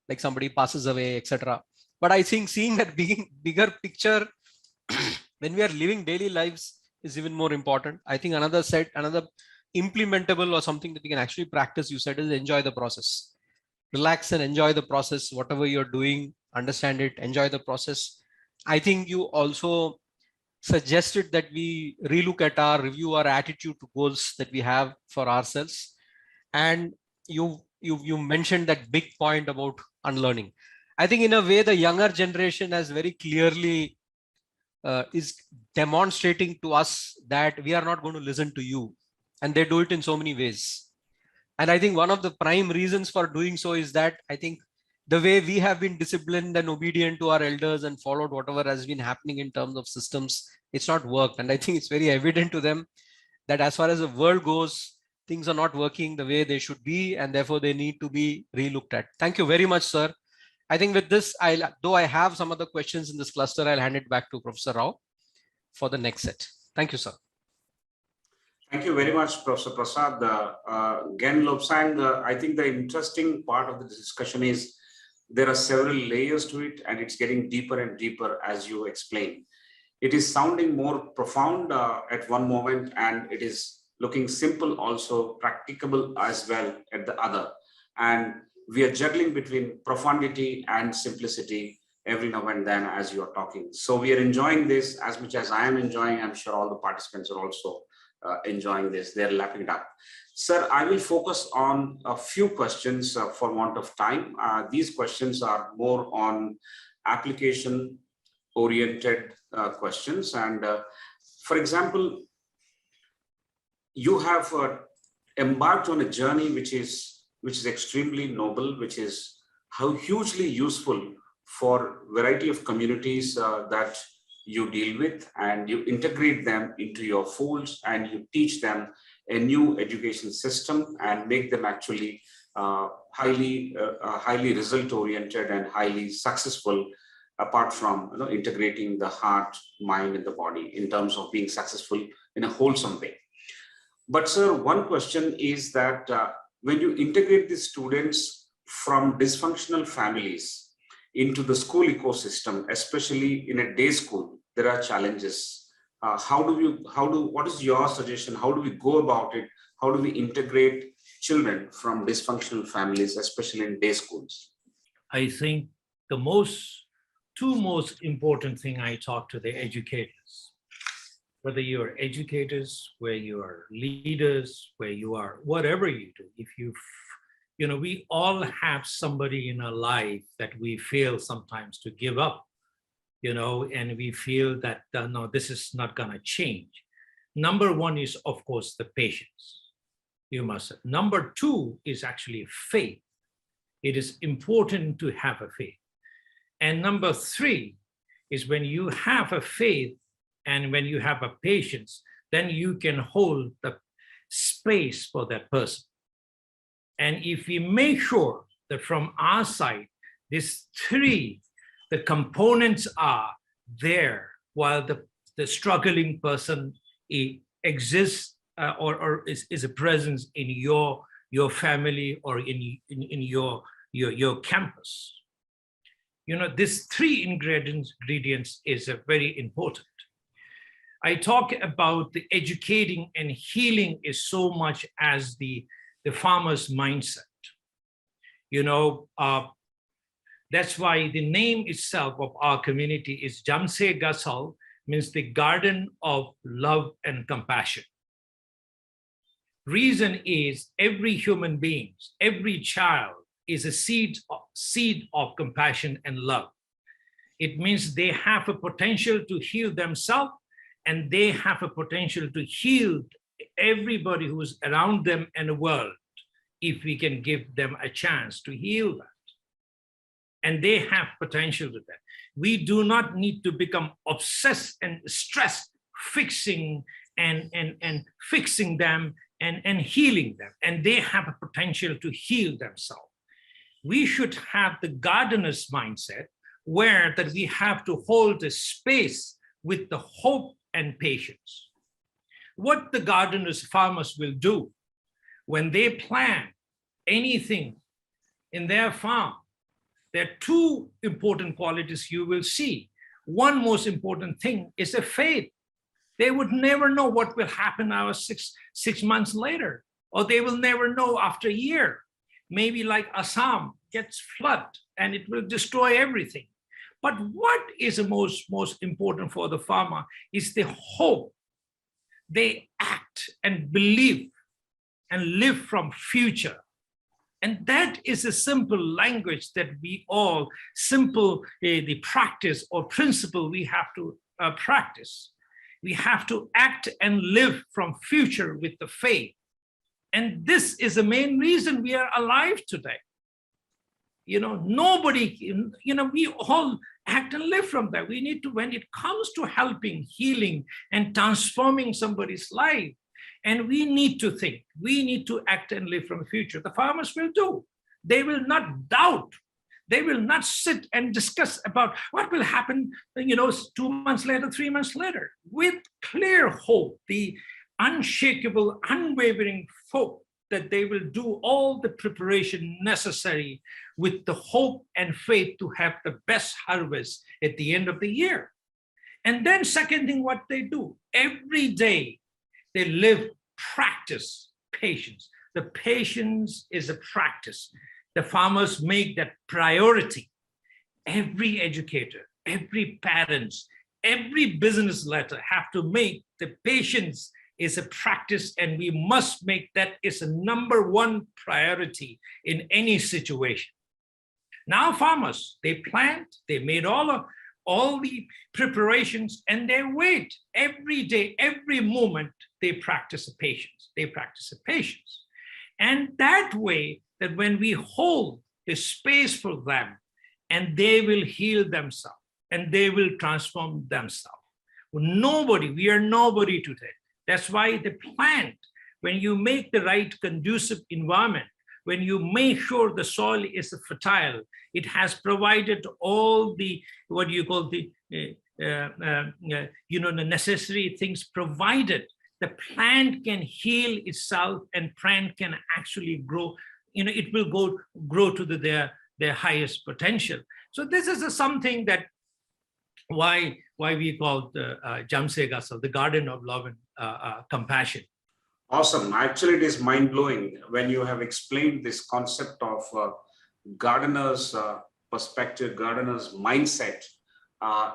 like somebody passes away, etc. But I think seeing that bigger picture when we are living daily lives is even more important. I think another implementable or something that we can actually practice, you said, is enjoy the process. Relax and enjoy the process. Whatever you're doing, understand it, enjoy the process. I think you also suggested that we review our attitude to goals that we have for ourselves. And you mentioned that big point about unlearning. I think in a way, the younger generation has very clearly is demonstrating to us that we are not going to listen to you. And they do it in so many ways. And I think one of the prime reasons for doing so is that I think the way we have been disciplined and obedient to our elders and followed whatever has been happening in terms of systems, it's not worked. And I think it's very evident to them that as far as the world goes, things are not working the way they should be, and therefore they need to be relooked at. Thank you very much, sir. I think with this, though I have some other questions in this cluster, I'll hand it back to Professor Rao for the next set. Thank you, sir. Thank you very much, Professor Prasad. Again, Lobsang, I think the interesting part of the discussion is there are several layers to it, and it's getting deeper and deeper as you explain. It is sounding more profound at one moment, and it is looking simple, also practicable as well at the other. And we are juggling between profundity and simplicity every now and then as you are talking. So we are enjoying this as much as I am enjoying. I'm sure all the participants are also enjoying this. They're lapping it up. Sir, I will focus on a few questions for want of time. These questions are more on application oriented questions. And for example, you have embarked on a journey which is extremely noble, which is how hugely useful for variety of communities that you deal with, and you integrate them into your folds, and you teach them a new education system and make them actually highly result oriented and highly successful, apart from integrating the heart, mind, and the body in terms of being successful in a wholesome way. But sir, one question is that when you integrate the students from dysfunctional families into the school ecosystem, especially in a day school, there are challenges. What is your suggestion? How do we go about it? How do we integrate children from dysfunctional families, especially in day schools? I think the two most important thing I talk to the educators, whether you're educators, where you are leaders, where you are, whatever you do, if we all have somebody in our life that we feel sometimes to give up, and we feel that, no, this is not going to change. Number one is, of course, the patience. You must. Number two is actually faith. It is important to have a faith. And number three is when you have a faith and when you have a patience, then you can hold the space for that person. And if we make sure that from our side, these three, the components are there while the struggling person exists or is a presence in your family or in your campus. These three ingredients is very important. I talk about the educating and healing is so much as the farmer's mindset. That's why the name itself of our community is Jhamtse Gatsal, means the garden of love and compassion. Reason is every human being, every child is a seed of compassion and love. It means they have a potential to heal themselves, and they have a potential to heal everybody who's around them in the world, if we can give them a chance to heal that. And they have potential to that. We do not need to become obsessed and stressed, fixing and fixing them and healing them. And they have a potential to heal themselves. We should have the gardener's mindset, where that we have to hold the space with the hope and patience. What the gardeners, farmers will do when they plant anything in their farm, there are two important qualities you will see. One most important thing is a faith. They would never know what will happen now 6 months later, or they will never know after a year. Maybe like Assam gets flood and it will destroy everything. But what is the most important for the farmer is the hope. They act and believe and live from future. And that is a simple language that we all, the practice or principle we have to practice. We have to act and live from future with the faith. And this is the main reason we are alive today. Nobody, we all act and live from that. We need to, when it comes to helping, healing, and transforming somebody's life, And we need to think, we need to act and live from the future. The farmers will do. They will not doubt. They will not sit and discuss about what will happen, 2 months later, 3 months later, with clear hope, the unshakable, unwavering hope that they will do all the preparation necessary with the hope and faith to have the best harvest at the end of the year. And then second thing, what they do, every day they practice patience. The patience is a practice. The farmers make that priority. Every educator, every parent, every business leader have to make the patience is a practice, and we must make that is a #1 priority in any situation. Now farmers, they plant, they made all the preparations, and they wait every day, every moment. They practice patience. They practice patience. And that way, that when we hold the space for them, and they will heal themselves, and they will transform themselves. We are nobody today. That's why the plant, when you make the right conducive environment, when you make sure the soil is fertile, it has provided all the, the necessary things provided. The plant can heal itself, and plant can actually grow. It will grow to their highest potential. So this is something that why we call the Jhamtse Gatsal, the garden of love and compassion. Awesome. Actually, it is mind-blowing when you have explained this concept of gardener's perspective, gardener's mindset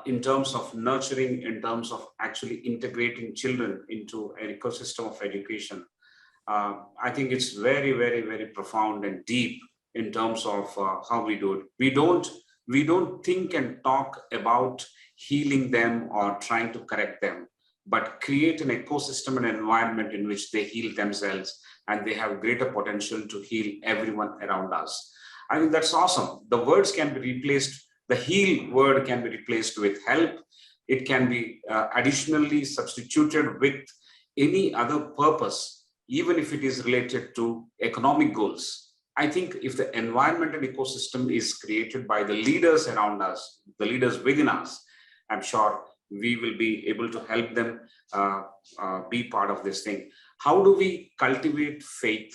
in terms of nurturing, in terms of actually integrating children into an ecosystem of education. I think it's very, very, very profound and deep in terms of how we do it. We don't think and talk about healing them or trying to correct them, but create an ecosystem and environment in which they heal themselves, and they have greater potential to heal everyone around us. I think that's awesome. The words can be replaced. The heal word can be replaced with help. It can be additionally substituted with any other purpose, even if it is related to economic goals. I think if the environment and ecosystem is created by the leaders around us, the leaders within us, I'm sure we will be able to help them be part of this thing. How do we cultivate faith?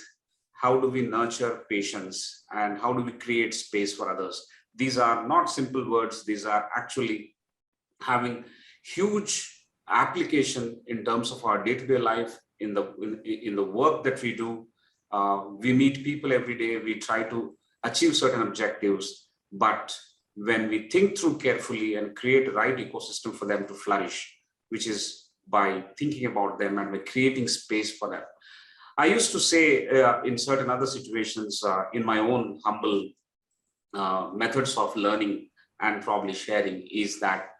How do we nurture patience? And how do we create space for others? These are not simple words. These are actually having huge application in terms of our day-to-day life, in the work that we do. We meet people every day. We try to achieve certain objectives, but when we think through carefully and create the right ecosystem for them to flourish, which is by thinking about them and by creating space for them. I used to say in certain other situations, in my own humble methods of learning and probably sharing, is that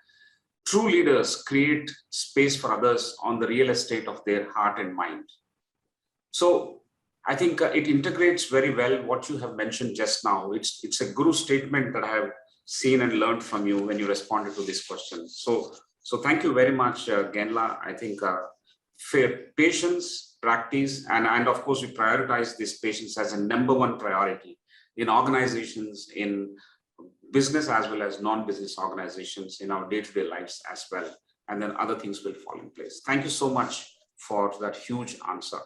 true leaders create space for others on the real estate of their heart and mind. So I think it integrates very well what you have mentioned just now. It's a guru statement that I have seen and learned from you when you responded to this question. So thank you very much, Genla. I think patience, practice, and of course we prioritize this patience as a #1 priority in organizations, in business as well as non-business organizations, in our day-to-day lives as well. And then other things will fall in place. Thank you so much for that huge answer.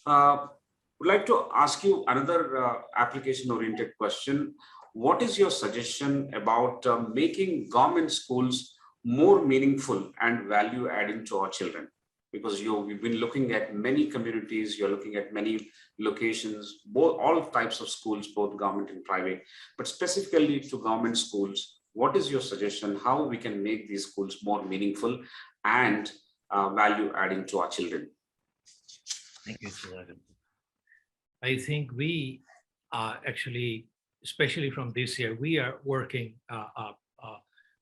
Would like to ask you another application-oriented question. What is your suggestion about making government schools more meaningful and value-adding to our children? Because we've been looking at many communities, you're looking at many locations, all types of schools, both government and private, but specifically to government schools, what is your suggestion how we can make these schools more meaningful and value-adding to our children? Thank you, Sudhakar. I think we actually, especially from this year, we are working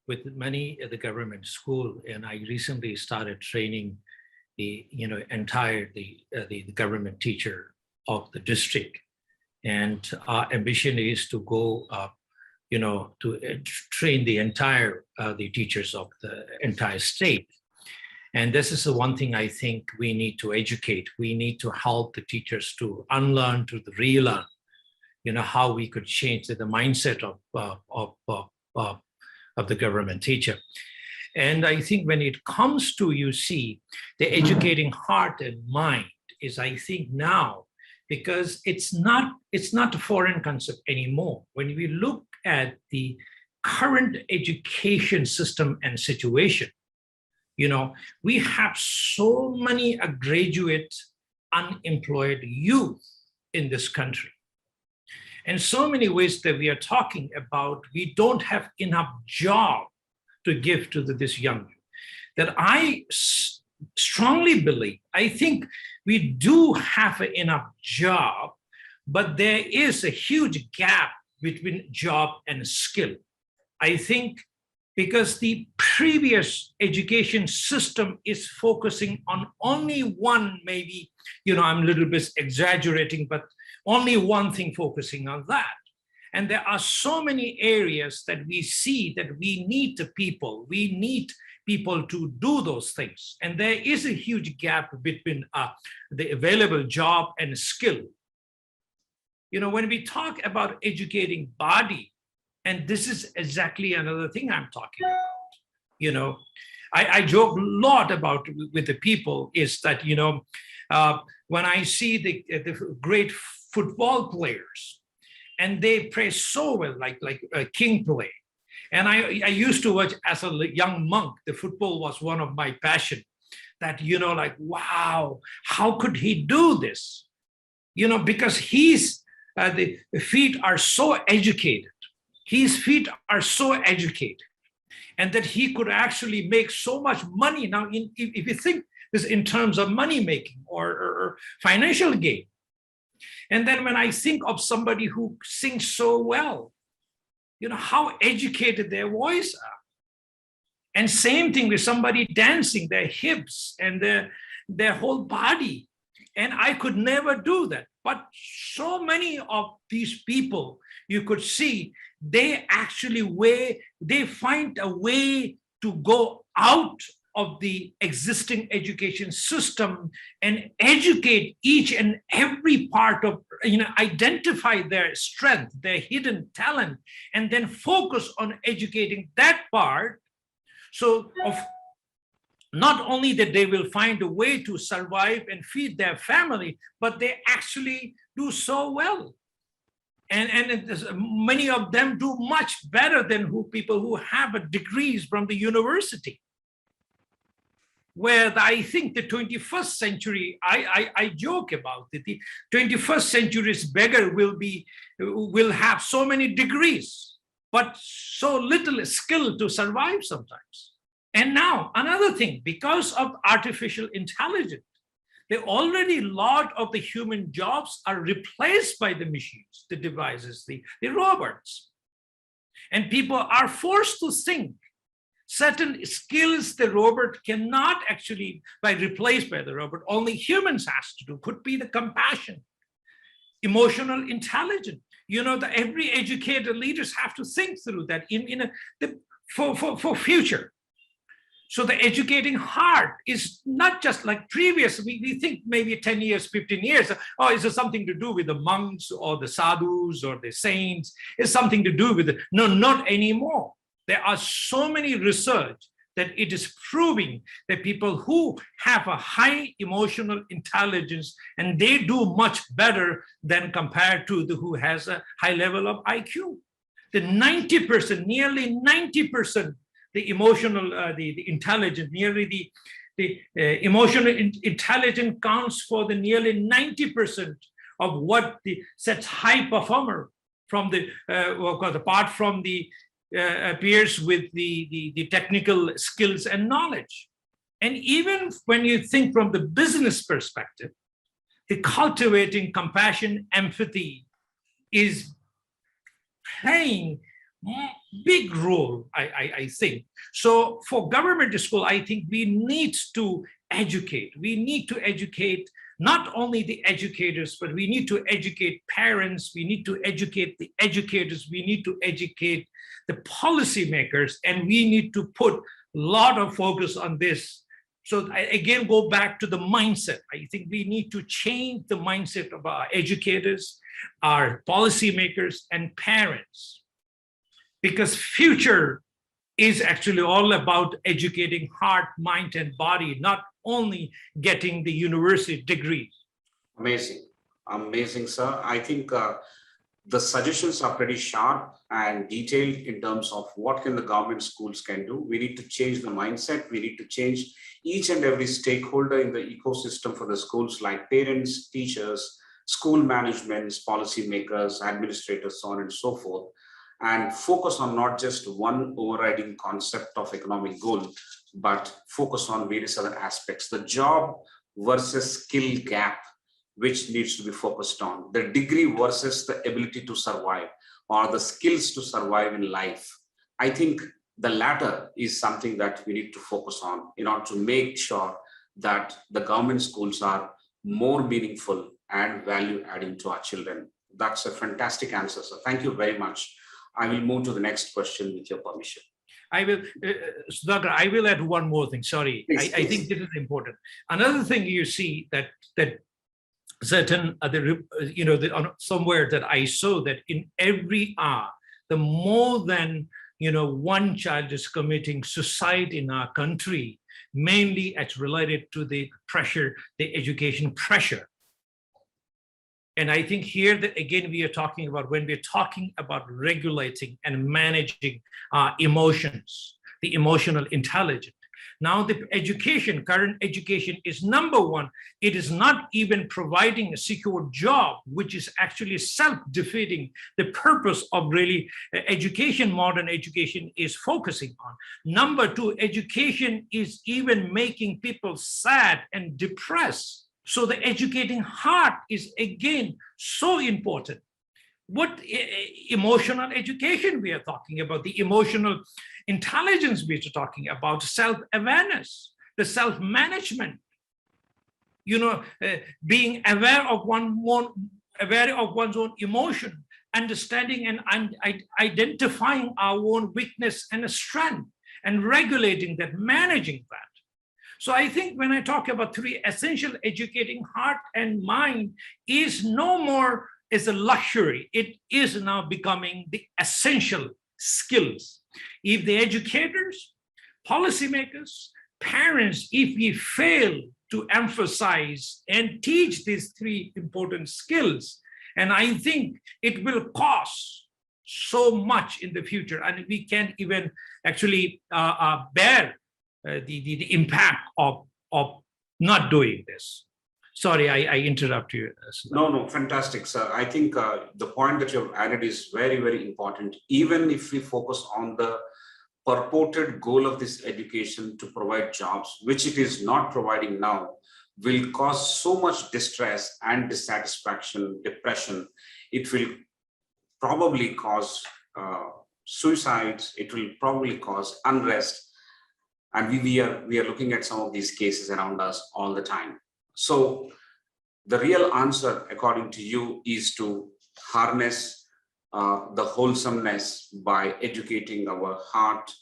with many of the government school, and I recently started training the entire government teacher of the district, and our ambition is to go to train the entire the teachers of the entire state. And this is the one thing I think we need to educate. We need to help the teachers to unlearn, to relearn, how we could change the mindset of the government teacher. And I think when it comes to, the educating heart and mind is, I think now, because it's not a foreign concept anymore. When we look at the current education system and situation, we have so many graduate unemployed youth in this country. And so many ways that we are talking about, we don't have enough job to give to this young youth. That I strongly believe, I think we do have enough job, but there is a huge gap between job and skill. I think because the previous education system is focusing on only one, maybe, I'm a little bit exaggerating, but only one thing focusing on that. And there are so many areas that we see that we need people to do those things. And there is a huge gap between the available job and skill. When we talk about educating body, and this is exactly another thing I'm talking about. I joke a lot about with the people is that, when I see the great football players, and they play so well, like King play. And I used to watch as a young monk, the football was one of my passion, that, wow, how could he do this? Because the feet are so educated. His feet are so educated, and that he could actually make so much money. Now, if you think this in terms of money making or financial gain. And then when I think of somebody who sings so well, how educated their voice are. And same thing with somebody dancing, their hips and their whole body. And I could never do that. But so many of these people, you could see, they find a way to go out of the existing education system and educate each and every part of, identify their strength, their hidden talent, and then focus on educating that part. So not only that they will find a way to survive and feed their family, but they actually do so well. And many of them do much better than people who have degrees from the university. Where I think the 21st century, I joke about it, the 21st century's beggar will have so many degrees, but so little skill to survive sometimes. And now another thing, because of artificial intelligence, already a lot of the human jobs are replaced by the machines, the devices, the robots. And people are forced to think certain skills the robot cannot actually be replaced by the robot. Only humans has to do. Could be the compassion, emotional intelligence. Every educated leaders have to think through that for future. So the educating heart is not just like previous. We think maybe 10 years, 15 years. Oh, is it something to do with the monks or the sadhus or the saints? It's something to do with it. No, not anymore. There are so many research that it is proving that people who have a high emotional intelligence, and they do much better than compared to who has a high level of IQ. The 90%, nearly 90%, the emotional, the intelligence, nearly the emotional intelligence counts for the nearly 90% of what sets high performer from apart from the appears with the technical skills and knowledge. And even when you think from the business perspective, the cultivating compassion, empathy is playing big role, I think. So for government school, I think we need to educate. We need to educate not only the educators, but we need to educate parents. We need to educate the educators. We need to educate the policymakers, and we need to put a lot of focus on this So I again go back to the mindset. I think we need to change the mindset of our educators, our policymakers, and parents, because future is actually all about educating heart, mind, and body, not only getting the university degrees. Amazing. Amazing, sir. I think the suggestions are pretty sharp and detailed in terms of what can the government schools can do. We need to change the mindset. We need to change each and every stakeholder in the ecosystem for the schools, like parents, teachers, school managements, policymakers, administrators, so on and so forth, and focus on not just one overriding concept of economic goal, but focus on various other aspects. The job versus skill gap, which needs to be focused on, the degree versus the ability to survive, or the skills to survive in life. I think the latter is something that we need to focus on in order to make sure that the government schools are more meaningful and value adding to our children. That's a fantastic answer, sir. Thank you very much. I will move to the next question with your permission. I will, Sudhakar, I will add one more thing. Sorry, Please, I think this is important. Another thing you see that certain other, somewhere that I saw that in every hour, the more than one child is committing suicide in our country, mainly it's related to the pressure, the education pressure. And I think here that again, we are talking about, when we're talking about regulating and managing emotions, the emotional intelligence. Now the education, current education is number one. It is not even providing a secure job, which is actually self-defeating the purpose of really education, modern education is focusing on. Number two, education is even making people sad and depressed. So the educating heart is again so important. What emotional education we are talking about, the emotional intelligence we are talking about, self-awareness, the self-management, being aware of one's own emotion, understanding and identifying our own weakness and strength, and regulating that, managing that. So I think when I talk about three essential, educating heart and mind is no more as a luxury. It is now becoming the essential skills. If the educators, policymakers, parents, if we fail to emphasize and teach these three important skills, and I think it will cost so much in the future, and we can't even actually bear the impact of not doing this. Sorry, I interrupt you. No, fantastic, sir. I think the point that you've added is very, very important. Even if we focus on the purported goal of this education to provide jobs, which it is not providing now, will cause so much distress and dissatisfaction, depression. It will probably cause suicides. It will probably cause unrest. And we are looking at some of these cases around us all the time. So the real answer, according to you, is to harness the wholesomeness by educating our heart,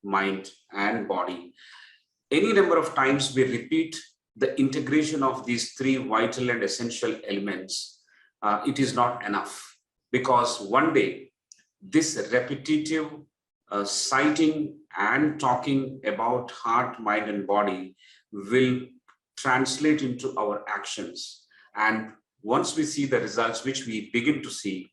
mind, and body. Any number of times we repeat the integration of these three vital and essential elements, it is not enough, because one day this repetitive citing and talking about heart, mind, and body will translate into our actions. And once we see the results, which we begin to see,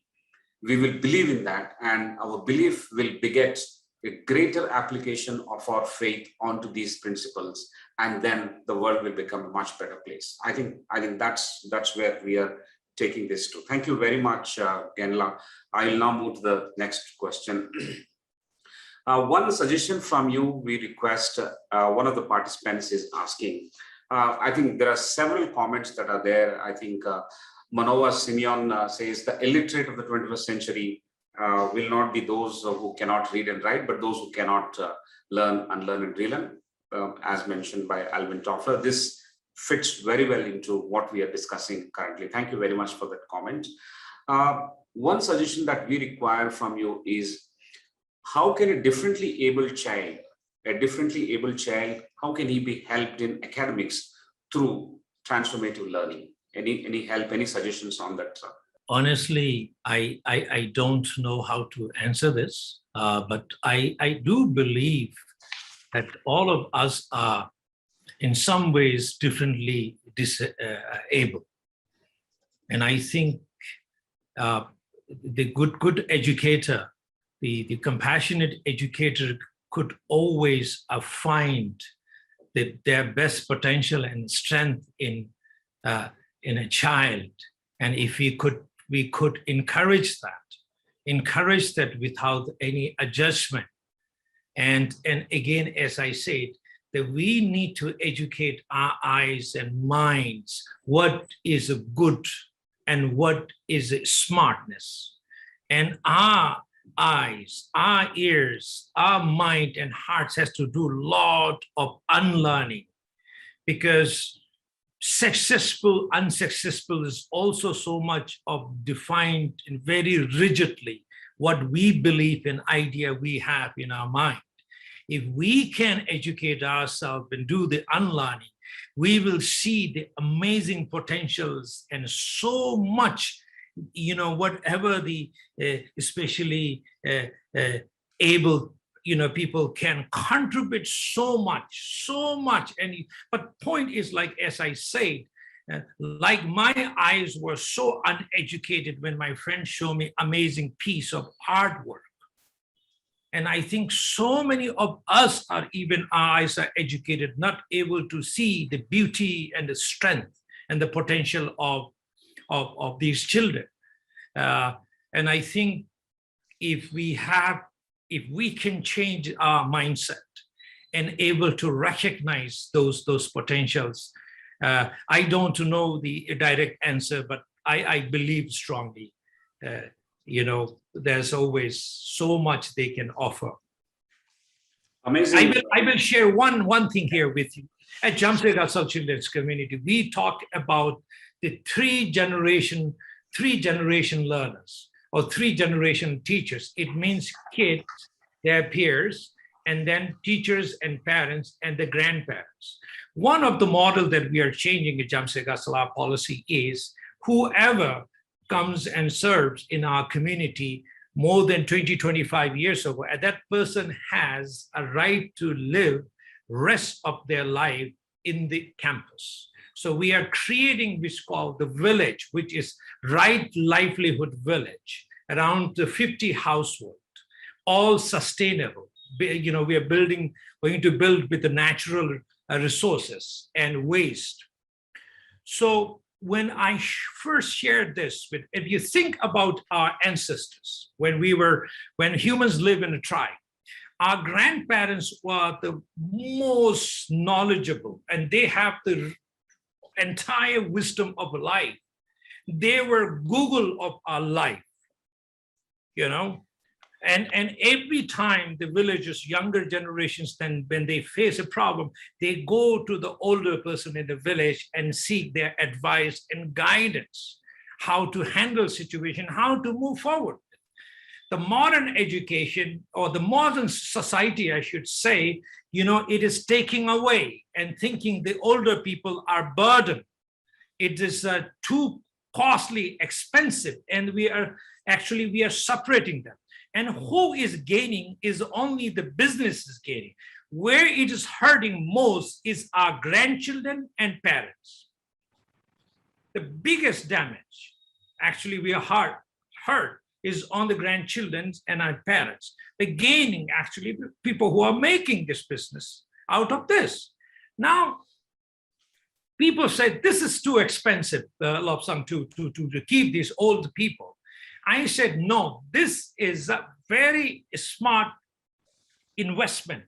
we will believe in that, and our belief will beget a greater application of our faith onto these principles, and then the world will become a much better place. I think that's where we are taking this to. Thank you very much, Genla. I will now move to the next question. One suggestion from you, we request, one of the participants is asking, I think there are several comments that are there. I think Manova Simeon says the illiterate of the 21st century will not be those who cannot read and write, but those who cannot learn, unlearn, and relearn, as mentioned by Alvin Toffler. This fits very well into what we are discussing currently. Thank you very much for that comment. One suggestion that we require from you is, how can a differently abled child a differently able child, how can he be helped in academics through transformative learning? Any help, any suggestions on that, sir? Honestly, I don't know how to answer this, but I do believe that all of us are in some ways differently able. And I think the good educator, the compassionate educator could always find their best potential and strength in a child. And if we could encourage that without any adjustment. And again, as I said, that we need to educate our eyes and minds what is a good and what is a smartness. And our eyes, our ears, our mind and hearts has to do a lot of unlearning, because successful, unsuccessful is also so much of defined and very rigidly what we believe and idea we have in our mind. If we can educate ourselves and do the unlearning, we will see the amazing potentials and so much, whatever the especially able, people can contribute so much. But point is, like, as I said, like my eyes were so uneducated when my friends showed me amazing piece of artwork. And I think so many of us are, even our eyes are educated, not able to see the beauty and the strength and the potential of these children. And I think if we can change our mindset and able to recognize those potentials, I don't know the direct answer, but I believe strongly, there's always so much they can offer. Amazing. I will share one thing here with you. At Jhamtse Gatsal Children's Community, we talk about the three generation learners or three generation teachers. It means kids, their peers, and then teachers and parents and the grandparents. One of the model that we are changing at Jhamtse Gatsal, our policy is whoever comes and serves in our community more than 20, 25 years ago, that person has a right to live rest of their life in the campus. So we are creating what's called the village, which is Right Livelihood Village, around the 50 households, all sustainable. We are going to build with the natural resources and waste. So when I first shared this if you think about our ancestors, when humans live in a tribe, our grandparents were the most knowledgeable and they have the entire wisdom of life. They were Google of our life, and every time the villagers, younger generations, then when they face a problem, they go to the older person in the village and seek their advice and guidance, how to handle situation, how to move forward. The modern education, or the modern society, I should say, it is taking away and thinking the older people are burden. It is too costly, expensive, and we are separating them. And who is gaining is only the business is gaining. Where it is hurting most is our grandchildren and parents. The biggest damage, we are hurt, is on the grandchildren and our parents. The gaining, people who are making this business out of this. Now, people say this is too expensive, Lobsang, to keep these old people. I said, no, this is a very smart investment.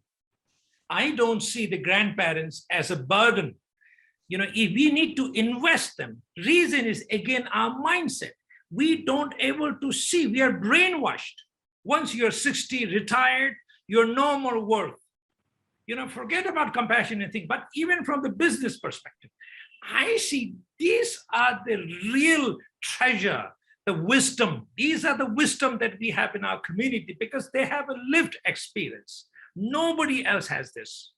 I don't see the grandparents as a burden. If we need to invest them, reason is, again, our mindset. We don't able to see, we are brainwashed. Once you're 60, retired, you're no more worth. Forget about compassion and thing, but even from the business perspective, I see these are the real treasure, the wisdom. These are the wisdom that we have in our community because they have a lived experience. Nobody else has this.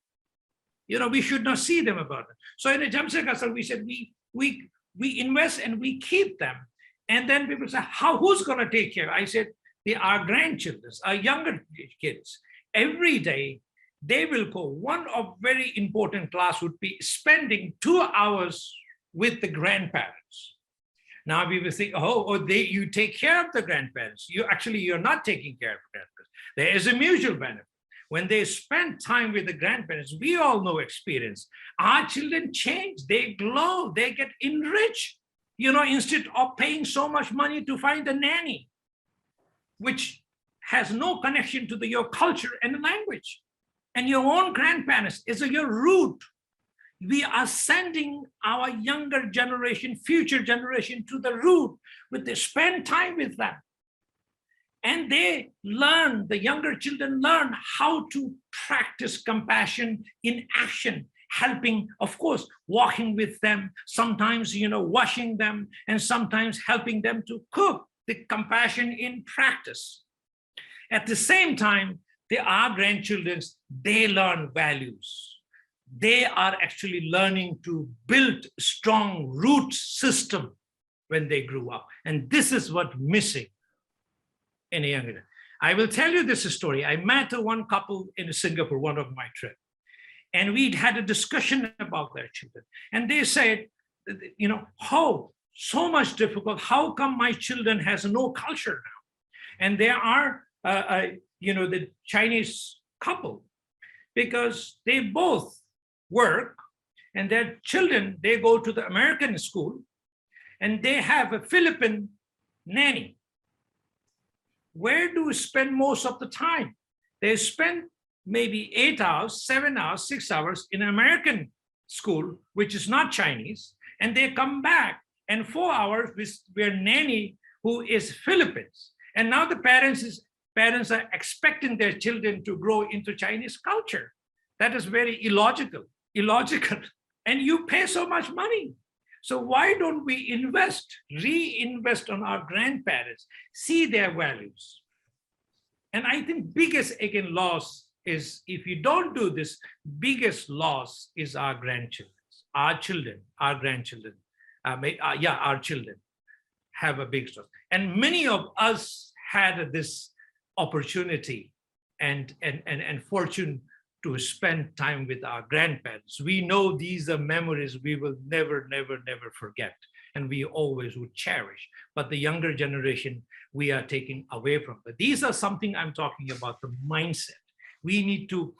We should not see them about it. So in the Jhamtse Gatsal, we said we invest and we keep them. And then people say, who's going to take care? I said, our grandchildren, our younger kids, every day they will go. One of very important class would be spending 2 hours with the grandparents. Now we will think, you take care of the grandparents. You're not taking care of the grandparents. There is a mutual benefit. When they spend time with the grandparents, we all know experience. Our children change, they glow, they get enriched. Instead of paying so much money to find a nanny, which has no connection to your culture and language. And your own grandparents is your root. We are sending our younger generation, future generation to the root, spend time with them. And they learn, the younger children learn how to practice compassion in action, helping, of course, walking with them, sometimes, washing them, and sometimes helping them to cook, the compassion in practice. At the same time, our grandchildren, they learn values. They are actually learning to build a strong root system when they grew up. And this is what's missing in a younger. I will tell you this story. I met one couple in Singapore, one of my trips, and we'd had a discussion about their children. And they said, how so much difficult, how come my children has no culture now? And there are, the Chinese couple, because they both work and their children, they go to the American school and they have a Philippine nanny. Where do we spend most of the time? They spend maybe 8 hours, 7 hours, 6 hours in American school, which is not Chinese, and they come back and 4 hours with their nanny who is Philippines. And now the parents are expecting their children to grow into Chinese culture. That is very illogical. And you pay so much money. So why don't we reinvest on our grandparents, see their values? And I think biggest, again, loss is, if you don't do this, biggest loss is our grandchildren, our grandchildren, our children have a big loss. And many of us had this opportunity and fortune to spend time with our grandparents. We know these are memories we will never forget, and we always would cherish. But the younger generation, we are taking away from. But these are something I'm talking about, the mindset. We need to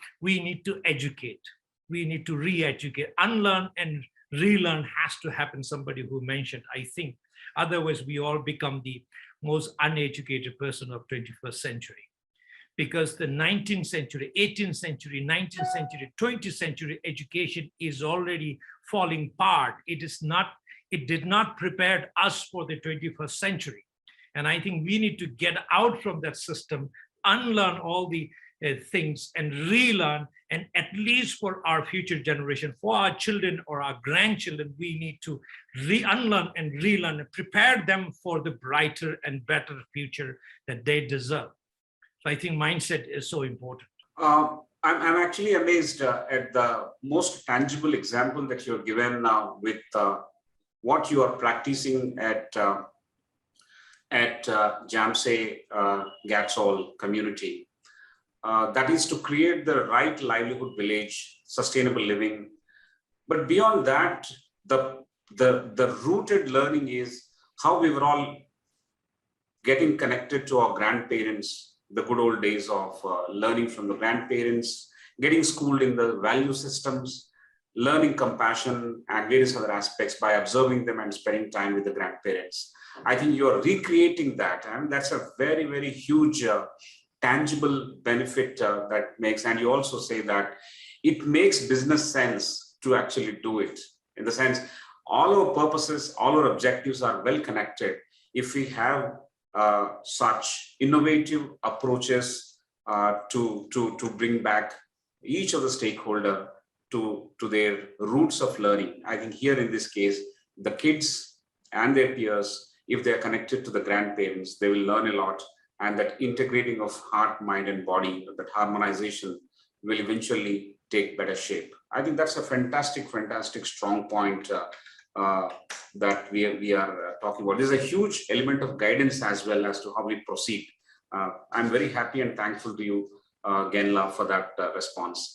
educate. We need to re-educate. Unlearn and relearn has to happen. Somebody who mentioned, I think, otherwise we all become the most uneducated person of 21st century. Because the 19th century, 18th century, 19th century, 20th century education is already falling apart. It did not prepare us for the 21st century. And I think we need to get out from that system, unlearn all the things and relearn, and at least for our future generation, for our children or our grandchildren, we need to unlearn and relearn and prepare them for the brighter and better future that they deserve. So I think mindset is so important. I'm actually amazed at the most tangible example that you're given now with what you are practicing at Jhamtse Gatsal community. That is to create the right livelihood village, sustainable living. But beyond that, the rooted learning is how we were all getting connected to our grandparents, the good old days of learning from the grandparents, getting schooled in the value systems, learning compassion and various other aspects by observing them and spending time with the grandparents. I think you're recreating that, and that's a very, very huge tangible benefit that makes. And you also say that it makes business sense to actually do it, in the sense all our purposes, all our objectives are well connected if we have such innovative approaches to bring back each of the stakeholder to their roots of learning. I think here in this case, the kids and their peers, if they're connected to the grandparents, they will learn a lot. And that integrating of heart, mind, and body, that harmonization will eventually take better shape. I think that's a fantastic, strong point that we are talking about. There's a huge element of guidance as well as to how we proceed. I'm very happy and thankful to you, Genla, for that response.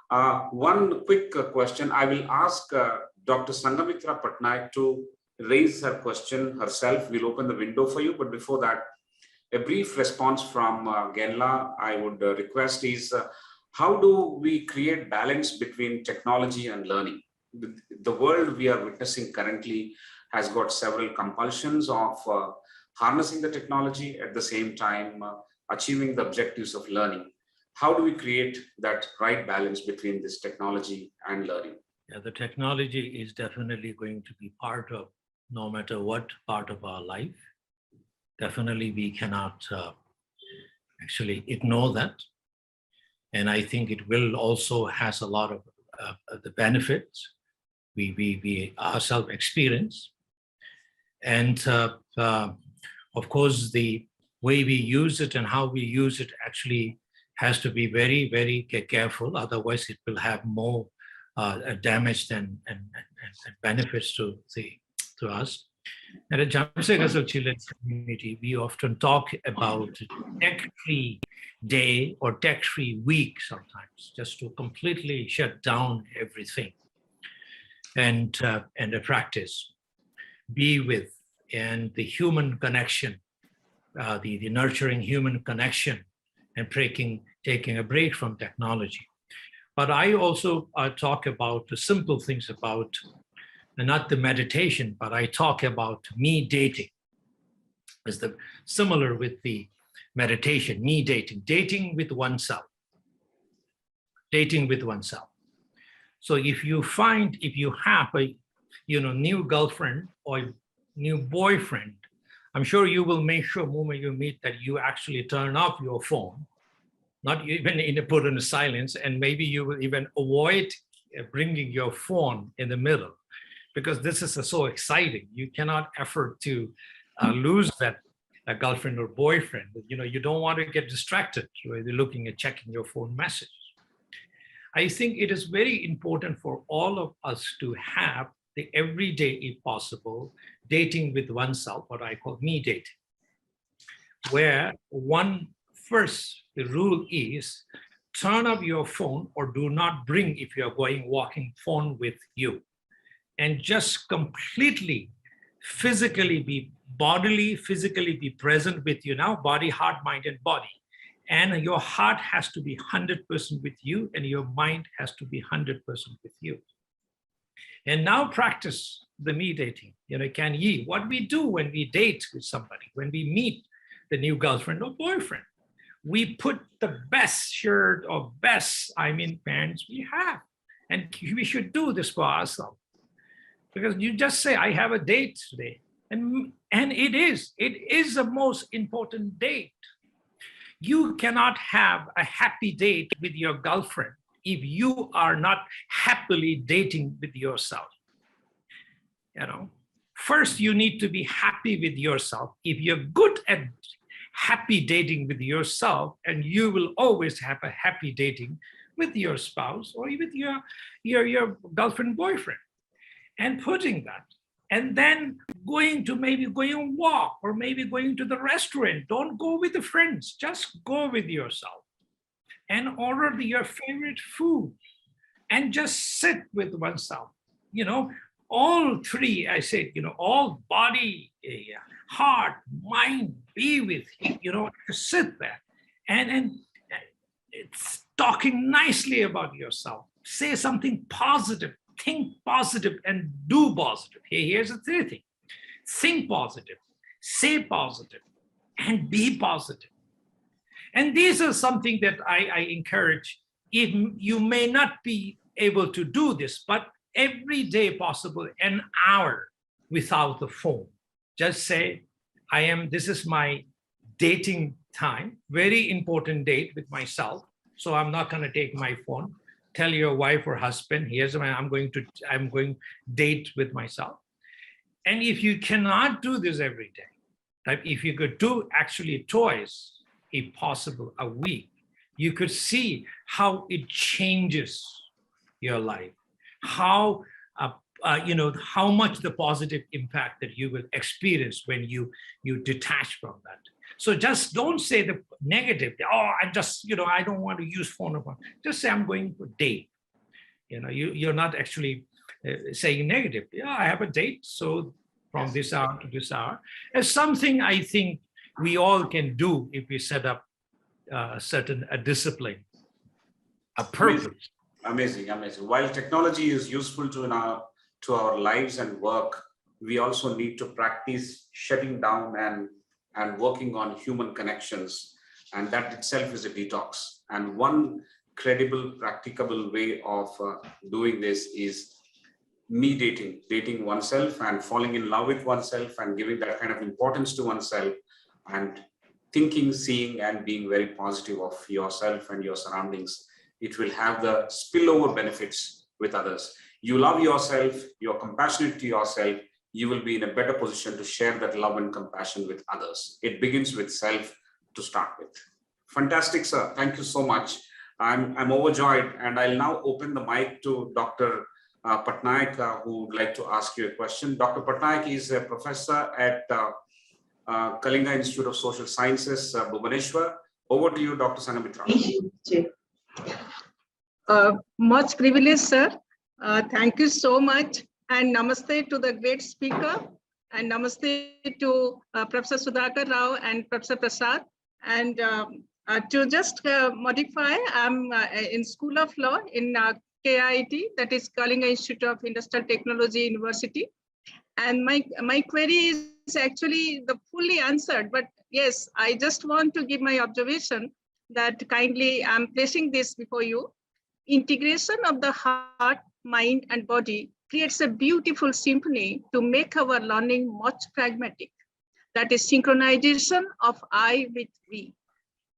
One quick question. I will ask Dr. Sangamitra Patnaik to raise her question herself. We'll open the window for you. But before that, a brief response from Genla I would request is, how do we create balance between technology and learning? The world we are witnessing currently has got several compulsions of harnessing the technology, at the same time achieving the objectives of learning. How do we create that right balance between this technology and learning? Yeah, the technology is definitely going to be part of, no matter what part of our life. Definitely we cannot actually ignore that. And I think it will also has a lot of the benefits we ourselves experience. And of course, the way we use it and how we use it actually has to be very, very careful. Otherwise, it will have more damage than and benefits to us. And at Jhamtse Gatsal Children Community, we often talk about tech-free day or tech-free week sometimes, just to completely shut down everything and the practice, be with, and the human connection, the nurturing human connection, and taking a break from technology. But I also talk about the simple things about, and not the meditation, but I talk about me dating. It's similar with the meditation, me dating with oneself. Dating with oneself. So if you have a new girlfriend or new boyfriend, I'm sure you will make sure the moment you meet that you actually turn off your phone, not even put in silence, and maybe you will even avoid bringing your phone in the middle, because this is so exciting. You cannot afford to lose that girlfriend or boyfriend. You don't want to get distracted. You're looking at checking your phone messages. I think it is very important for all of us to have the everyday, if possible, dating with oneself, what I call me dating, where the rule is turn off your phone or do not bring, if you're walking, phone with you, and just completely physically be present with you now, body, heart, mind, and body. And your heart has to be 100% with you, and your mind has to be 100% with you. And now practice the me dating. What we do when we date with somebody, when we meet the new girlfriend or boyfriend, we put the best shirt or best, pants we have. And we should do this for ourselves. Because you just say, I have a date today. And it is the most important date. You cannot have a happy date with your girlfriend if you are not happily dating with yourself. First you need to be happy with yourself. If you're good at happy dating with yourself, and you will always have a happy dating with your spouse or with your girlfriend, boyfriend, and putting that. And then going and walk, or maybe going to the restaurant. Don't go with the friends, just go with yourself and order your favorite food and just sit with oneself. All three, I said, all body, heart, mind, be with you, sit there and it's talking nicely about yourself. Say something positive. Think positive and do positive. Here's the third thing. Think positive, say positive, and be positive. And these are something that I encourage. If you may not be able to do this, but every day possible, an hour without the phone. Just say, this is my dating time, very important date with myself. So I'm not going to take my phone. Tell your wife or husband, I'm going date with myself. And if you cannot do this every day, if you could do actually twice, if possible, a week, you could see how it changes your life, how how much the positive impact that you will experience when you detach from that. So just don't say the negative. Oh, I just, I don't want to use phone. Just say I'm going for a date. You're not actually saying negative. Yeah, I have a date. So from this hour to this hour, it's something I think we all can do if we set up a discipline, a purpose. Amazing. While technology is useful to our lives and work, we also need to practice shutting down and working on human connections. And that itself is a detox. And one credible, practicable way of doing this is dating oneself and falling in love with oneself and giving that kind of importance to oneself and thinking, seeing, and being very positive of yourself and your surroundings. It will have the spillover benefits with others. You love yourself, you're compassionate to yourself, you will be in a better position to share that love and compassion with others. It begins with self to start with. Fantastic, sir. Thank you so much. I'm overjoyed, and I'll now open the mic to Dr. Patnaik, who would like to ask you a question. Dr. Patnaik is a professor at Kalinga Institute of Social Sciences, Bhubaneswar. Over to you, Dr. Sangamitra. Much privilege, sir. Thank you so much. And namaste to the great speaker. And namaste to Professor Sudhakar Rao and Professor Prasad. And to just modify, I'm in School of Law in KIT, that is Kalinga Institute of Industrial Technology University. And my query is actually the fully answered, but yes, I just want to give my observation that kindly I'm placing this before you. Integration of the heart, mind, and body creates a beautiful symphony to make our learning much pragmatic. That is synchronization of I with we.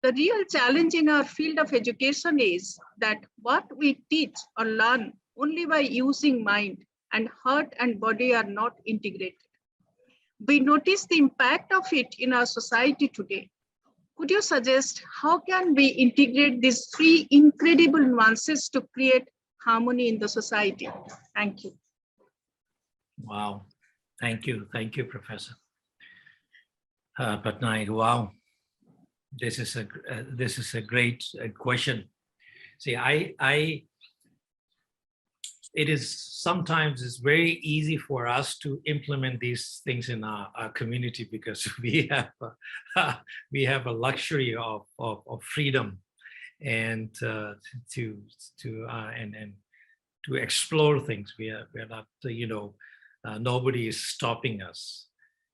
The real challenge in our field of education is that what we teach or learn only by using mind and heart and body are not integrated. We notice the impact of it in our society today. Could you suggest how can we integrate these three incredible nuances to create harmony in the society? Thank you. Wow. Thank you, Professor Patnaik. Wow. This is a great question. See, it is sometimes it's very easy for us to implement these things in our community because we have a luxury of freedom and to explore things. We're not, nobody is stopping us.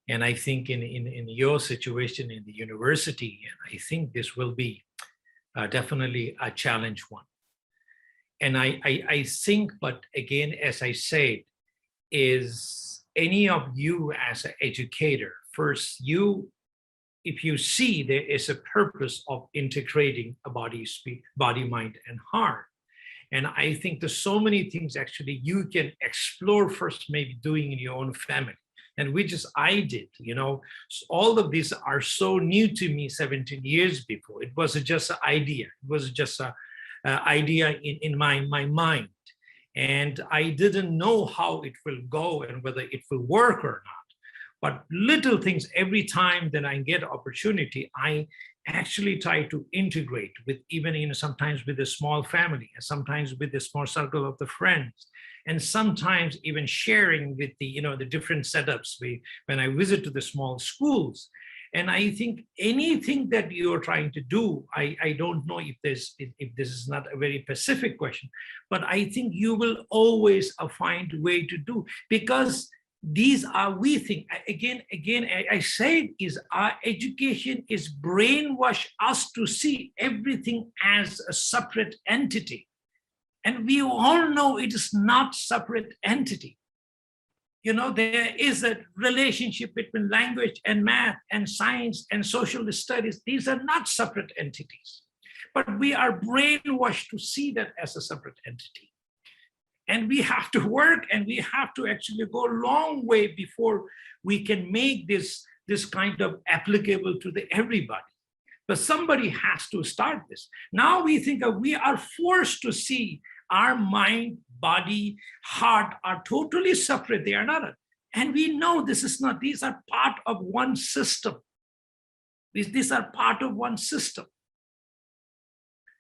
And I think in your situation in the university, I think this will be definitely a challenge one. And I think, but again, as I said, is any of you as an educator, first, if you see there is a purpose of integrating a body, mind, and heart. And I think there's so many things actually you can explore first, maybe doing in your own family. And which is I did, all of these are so new to me 17 years before. It was just an idea. It was just an idea in my mind. And I didn't know how it will go and whether it will work or not. But little things, every time that I get opportunity, I actually try to integrate with even, sometimes with a small family, and sometimes with a small circle of the friends, and sometimes even sharing with the different setups when I visit to the small schools. And I think anything that you're trying to do, I don't know if this is not a very specific question, but I think you will always find a way to do, because these are, we think, again, I said, is our education is brainwash us to see everything as a separate entity. And we all know it is not separate entity. There is a relationship between language and math and science and social studies. These are not separate entities, but we are brainwashed to see that as a separate entity. And we have to work, and we have to actually go a long way before we can make this kind of applicable to everybody. But somebody has to start this. Now we think that we are forced to see our mind, body, heart are totally separate. They are not. And we know this is not, these are part of one system. These are part of one system.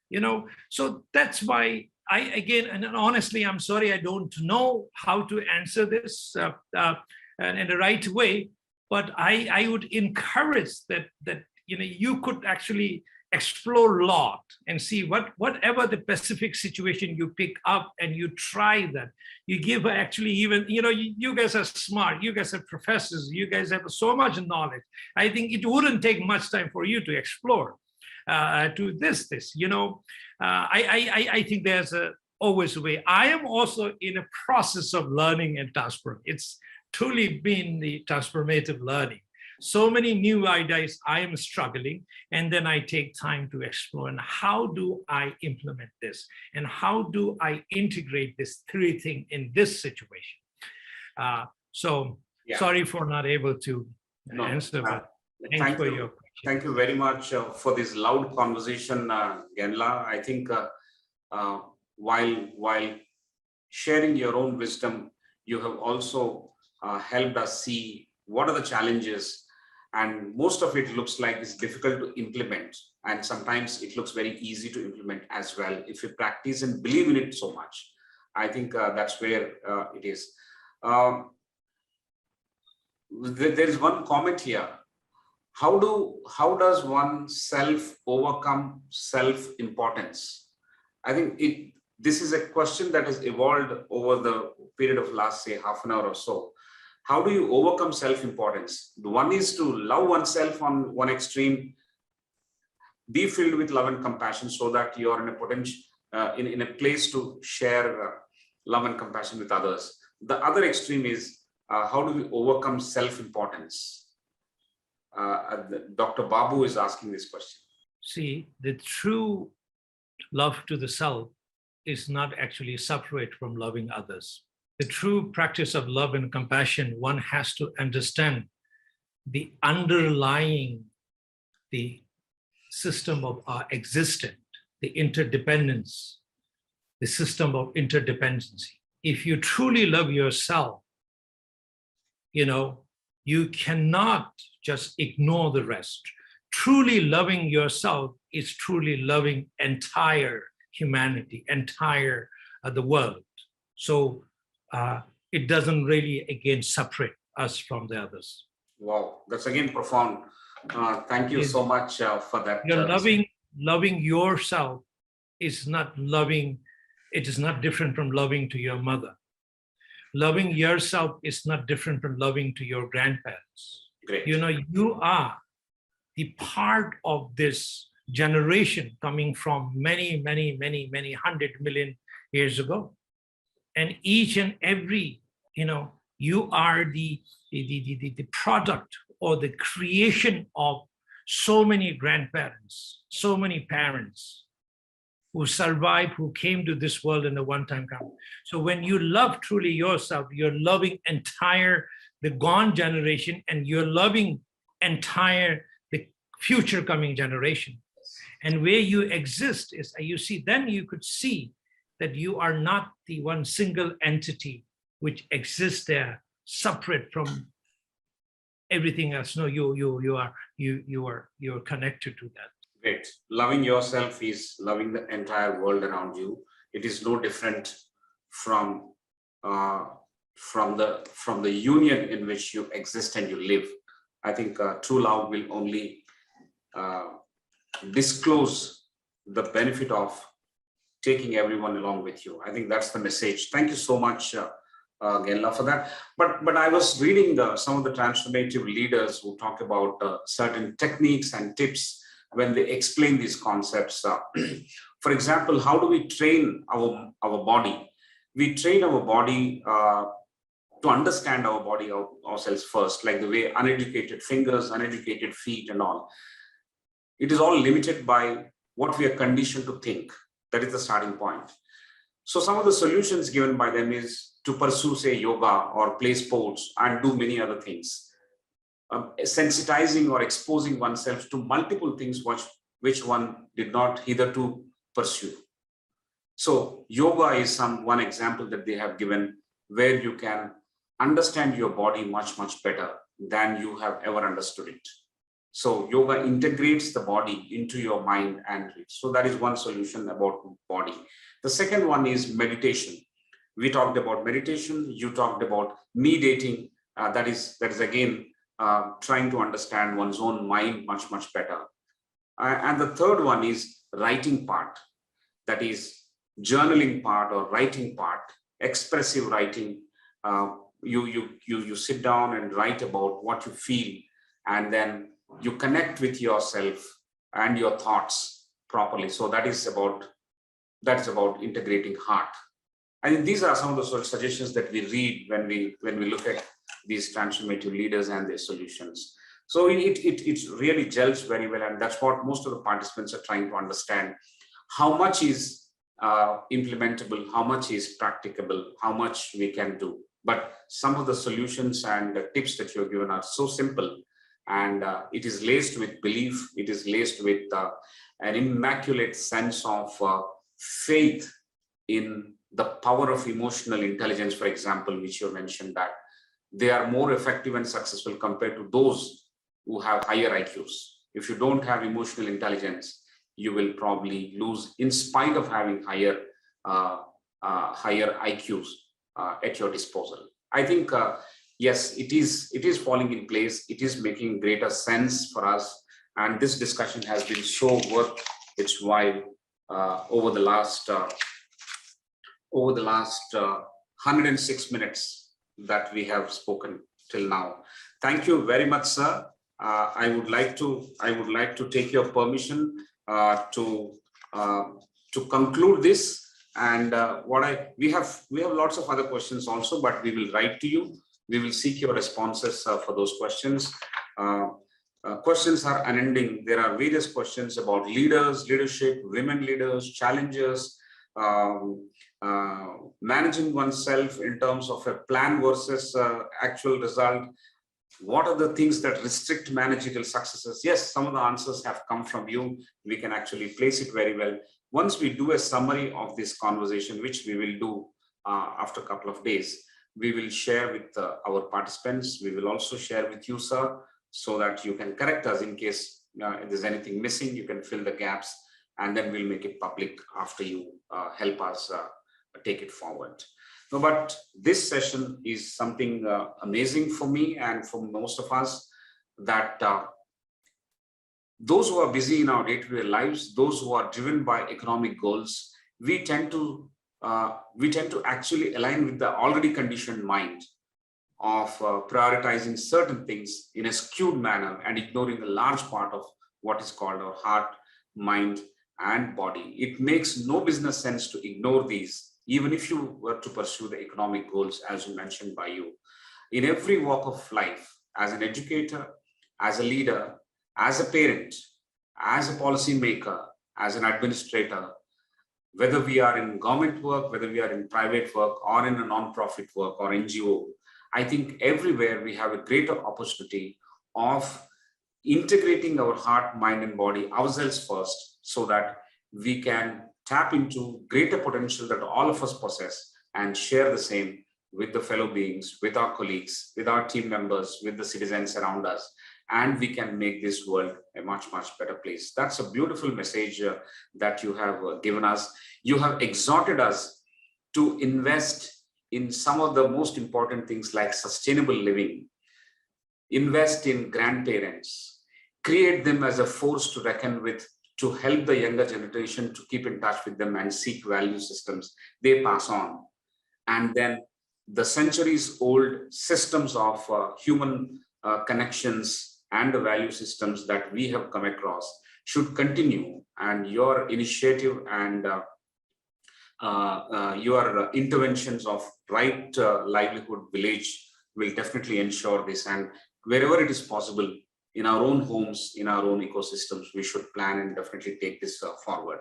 You know, so that's why again, and honestly, I'm sorry, I don't know how to answer this in the right way, but I would encourage that you know, you could actually explore a lot and see whatever the specific situation you pick up and you try that. You give actually even, you know, you guys are smart, you guys are professors, you guys have so much knowledge. I think it wouldn't take much time for you to explore to this, you know. I think there's always a way. I am also in a process of learning and transform. It's truly been the transformative learning. So many new ideas I am struggling, and then I take time to explore, and how do I implement this? And how do I integrate this three thing in this situation? Sorry for not able to answer, but thanks for your question. Thank you very much for this loud conversation, Genla. I think while sharing your own wisdom, you have also helped us see what are the challenges. And most of it looks like it's difficult to implement. And sometimes it looks very easy to implement as well, if you practice and believe in it so much. I think that's where it is. There is one comment here. How does one self overcome self-importance? I think this is a question that has evolved over the period of last, say, half an hour or so. How do you overcome self-importance? One is to love oneself on one extreme, be filled with love and compassion so that you are in a potential, in a place to share love and compassion with others. The other extreme is how do we overcome self-importance? Dr. Babu is asking this question. See, the true love to the self is not actually separate from loving others. The true practice of love and compassion, one has to understand the underlying, the system of our existence, the interdependence, the system of interdependency. If you truly love yourself, you know, you cannot just ignore the rest. Truly loving yourself is truly loving entire humanity, entire the world. So it doesn't really, again, separate us from the others. Wow, that's again profound. Thank you so much for that. You're loving yourself is not loving, it is not different from loving to your mother. Loving yourself is not different from loving to your grandparents. Great. You know, you are the part of this generation coming from many, many, many, many 100 million years ago. And each and every, you know, you are the product or the creation of so many grandparents, so many parents who survived, who came to this world in a one-time come. So when you love truly yourself, you're loving entire the gone generation, and you're loving entire the future coming generation. And where you exist is, you see, then you could see that you are not the one single entity which exists there, separate from everything else. No, you are connected to that. Great. Loving yourself is loving the entire world around you. It is no different from the union in which you exist and you live. I think true love will only disclose the benefit of taking everyone along with you. I think that's the message. Thank you so much, Genla, for that. But I was reading some of the transformative leaders who talk about certain techniques and tips when they explain these concepts. For example, how do we train our body? We train our body to understand our body ourselves first, like the way uneducated fingers, uneducated feet and all. It is all limited by what we are conditioned to think. That is the starting point. So some of the solutions given by them is to pursue, say, yoga or play sports and do many other things. sensitizing or exposing oneself to multiple things which one did not hitherto pursue. So yoga is one example that they have given, where you can understand your body much, much better than you have ever understood it. So yoga integrates the body into your mind, and so that is one solution about body. The second one is meditation. We talked about meditation. You talked about mediating. That is again trying to understand one's own mind much, much better. And the third one is writing part. That is journaling part or writing part, expressive writing. You sit down and write about what you feel, and then you connect with yourself and your thoughts properly. So that is about integrating heart. I think these are some of the suggestions that we read when we look at these transformative leaders and their solutions. So it really gels very well, and that's what most of the participants are trying to understand. How much is implementable, how much is practicable, how much we can do. But some of the solutions and the tips that you've given are so simple, and it is laced with belief. It is laced with an immaculate sense of faith in the power of emotional intelligence, for example, which you mentioned, that they are more effective and successful compared to those who have higher IQs. If you don't have emotional intelligence, you will probably lose in spite of having higher IQs at your disposal. I think, yes, it is falling in place. It is making greater sense for us. And this discussion has been so worth its while over the last 106 minutes that we have spoken till now. Thank you very much, sir. I would like to take your permission to conclude this. And we have lots of other questions also, but we will write to you. We will seek your responses for those questions. Questions are unending. There are various questions about leaders, leadership, women leaders, challenges, managing oneself in terms of a plan versus actual result. What are the things that restrict managerial successes? Yes, some of the answers have come from you. We can actually place it very well. Once we do a summary of this conversation, which we will do after a couple of days, we will share with our participants. We will also share with you, sir, so that you can correct us in case if there's anything missing. You can fill the gaps, and then we'll make it public after you help us take it forward. No, but this session is something amazing for me and for most of us, that those who are busy in our day-to-day lives, those who are driven by economic goals, we tend to actually align with the already conditioned mind of prioritizing certain things in a skewed manner and ignoring a large part of what is called our heart, mind, and body. It makes no business sense to ignore these, even if you were to pursue the economic goals, as you mentioned by you. In every walk of life, as an educator, as a leader, as a parent, as a policy maker, as an administrator, whether we are in government work, whether we are in private work, or in a non-profit work or NGO, I think everywhere we have a greater opportunity of integrating our heart, mind, and body ourselves first, so that we can tap into greater potential that all of us possess and share the same with the fellow beings, with our colleagues, with our team members, with the citizens around us, and we can make this world a much, much better place. That's a beautiful message that you have given us. You have exhorted us to invest in some of the most important things like sustainable living, invest in grandparents, create them as a force to reckon with, to help the younger generation to keep in touch with them and seek value systems they pass on. And then the centuries old systems of human connections and the value systems that we have come across should continue. And your initiative and your interventions of Right Livelihood Village will definitely ensure this. And wherever it is possible, in our own homes, in our own ecosystems, we should plan and definitely take this forward.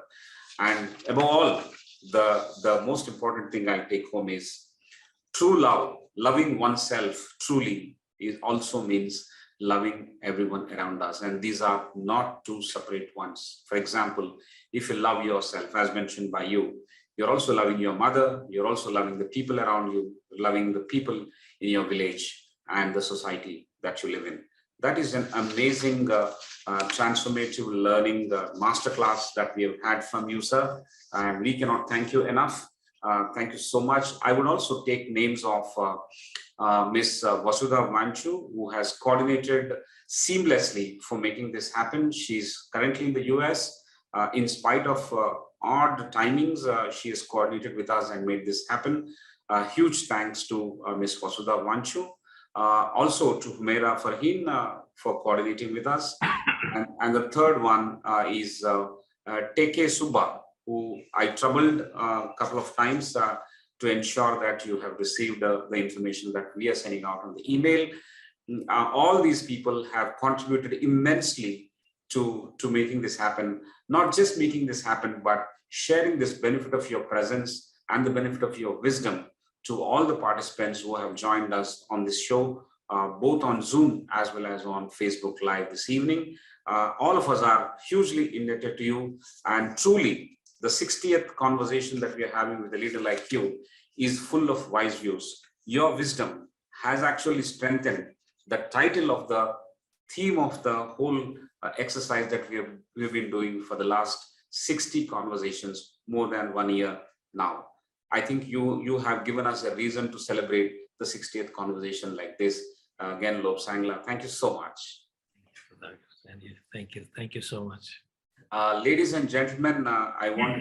And above all, the most important thing I'll take home is true love. Loving oneself truly also means loving everyone around us. And these are not two separate ones. For example, if you love yourself, as mentioned by you, you're also loving your mother, you're also loving the people around you, loving the people in your village and the society that you live in. That is an amazing transformative learning masterclass that we have had from you, sir. And we cannot thank you enough. Thank you so much. I would also take names of Miss Vasudha Manchu, who has coordinated seamlessly for making this happen. She's currently in the US. In spite of odd timings, she has coordinated with us and made this happen. Huge thanks to Miss Vasudha Manchu. Also to Humaira Farheen for coordinating with us. And the third one is Teke Subba, who I troubled a couple of times to ensure that you have received the information that we are sending out on the email. All these people have contributed immensely to making this happen. Not just making this happen, but sharing this benefit of your presence and the benefit of your wisdom to all the participants who have joined us on this show, both on Zoom as well as on Facebook Live this evening. All of us are hugely indebted to you, and truly the 60th conversation that we are having with a leader like you is full of wise views. Your wisdom has actually strengthened the title of the theme of the whole exercise that we've been doing for the last 60 conversations, more than 1 year now. I think you have given us a reason to celebrate the 60th conversation like this. Again, Lobsang, thank you so much. Thank you so much. Ladies and gentlemen, I want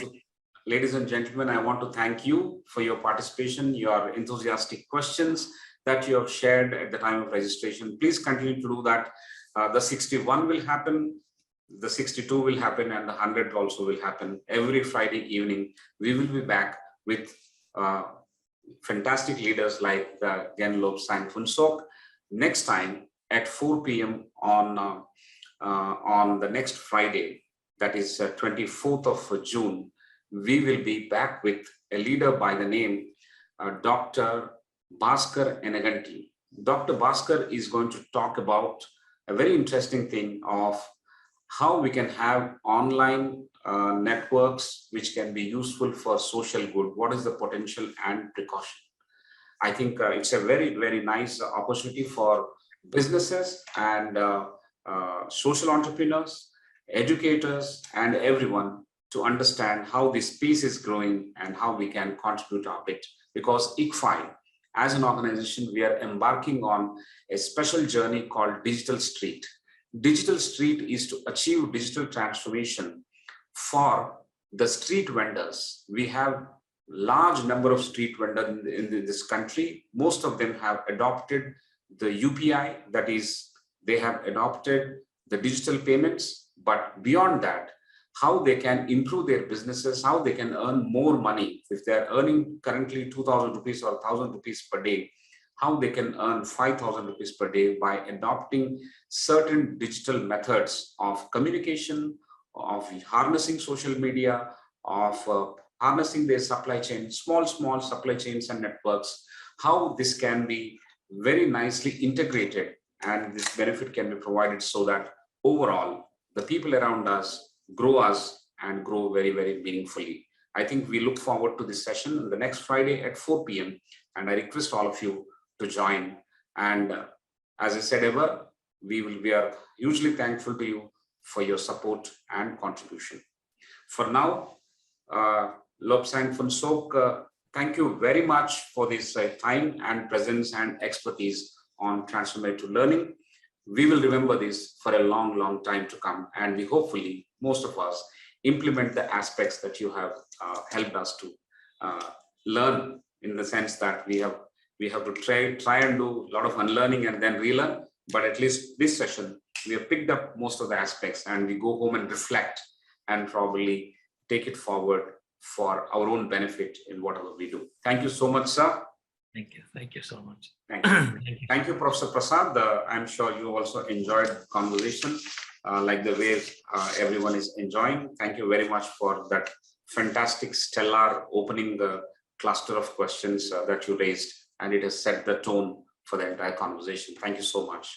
to thank you for your participation, your enthusiastic questions that you have shared at the time of registration. Please continue to do that. The 61 will happen, the 62 will happen, and the 100 also will happen. Every Friday evening, we will be back with fantastic leaders like again Lobsang Phuntsok. Next time at 4 p.m. on the next Friday, that is 24th of June, we will be back with a leader by the name Dr. Bhaskar Enaganti. Dr. Bhaskar is going to talk about a very interesting thing of how we can have online networks which can be useful for social good. What is the potential and precaution? I think it's a very, very nice opportunity for businesses and social entrepreneurs, educators, and everyone to understand how this space is growing and how we can contribute our bit. Because ICFAI, as an organization, we are embarking on a special journey called Digital Street. Digital Street is to achieve digital transformation for the street vendors. We have large number of street vendors in this country. Most of them have adopted the UPI, that is, they have adopted the digital payments, but beyond that, how they can improve their businesses, how they can earn more money. If they're earning currently 2,000 rupees or 1,000 rupees per day, how they can earn 5,000 rupees per day by adopting certain digital methods of communication, of harnessing social media, of harnessing their supply chain, small supply chains and networks, how this can be very nicely integrated and this benefit can be provided so that overall the people around us and grow very, very meaningfully. I think we look forward to this session the next Friday at 4 p.m. and I request all of you to join. And as I said ever, we are hugely thankful to you for your support and contribution. For now, Lobsang Phuntsok, thank you very much for this time and presence and expertise on transformative learning. We will remember this for a long, long time to come, and we hopefully, most of us, implement the aspects that you have helped us to learn, in the sense that we have to try and do a lot of unlearning and then relearn. But at least this session, we have picked up most of the aspects and we go home and reflect and probably take it forward for our own benefit in whatever we do. Thank you so much, sir. Thank you. Thank you so much. Thank you. Thank you, Professor Prasad. I'm sure you also enjoyed the conversation like the way everyone is enjoying. Thank you very much for that fantastic, stellar opening cluster of questions that you raised, and it has set the tone for the entire conversation. Thank you so much.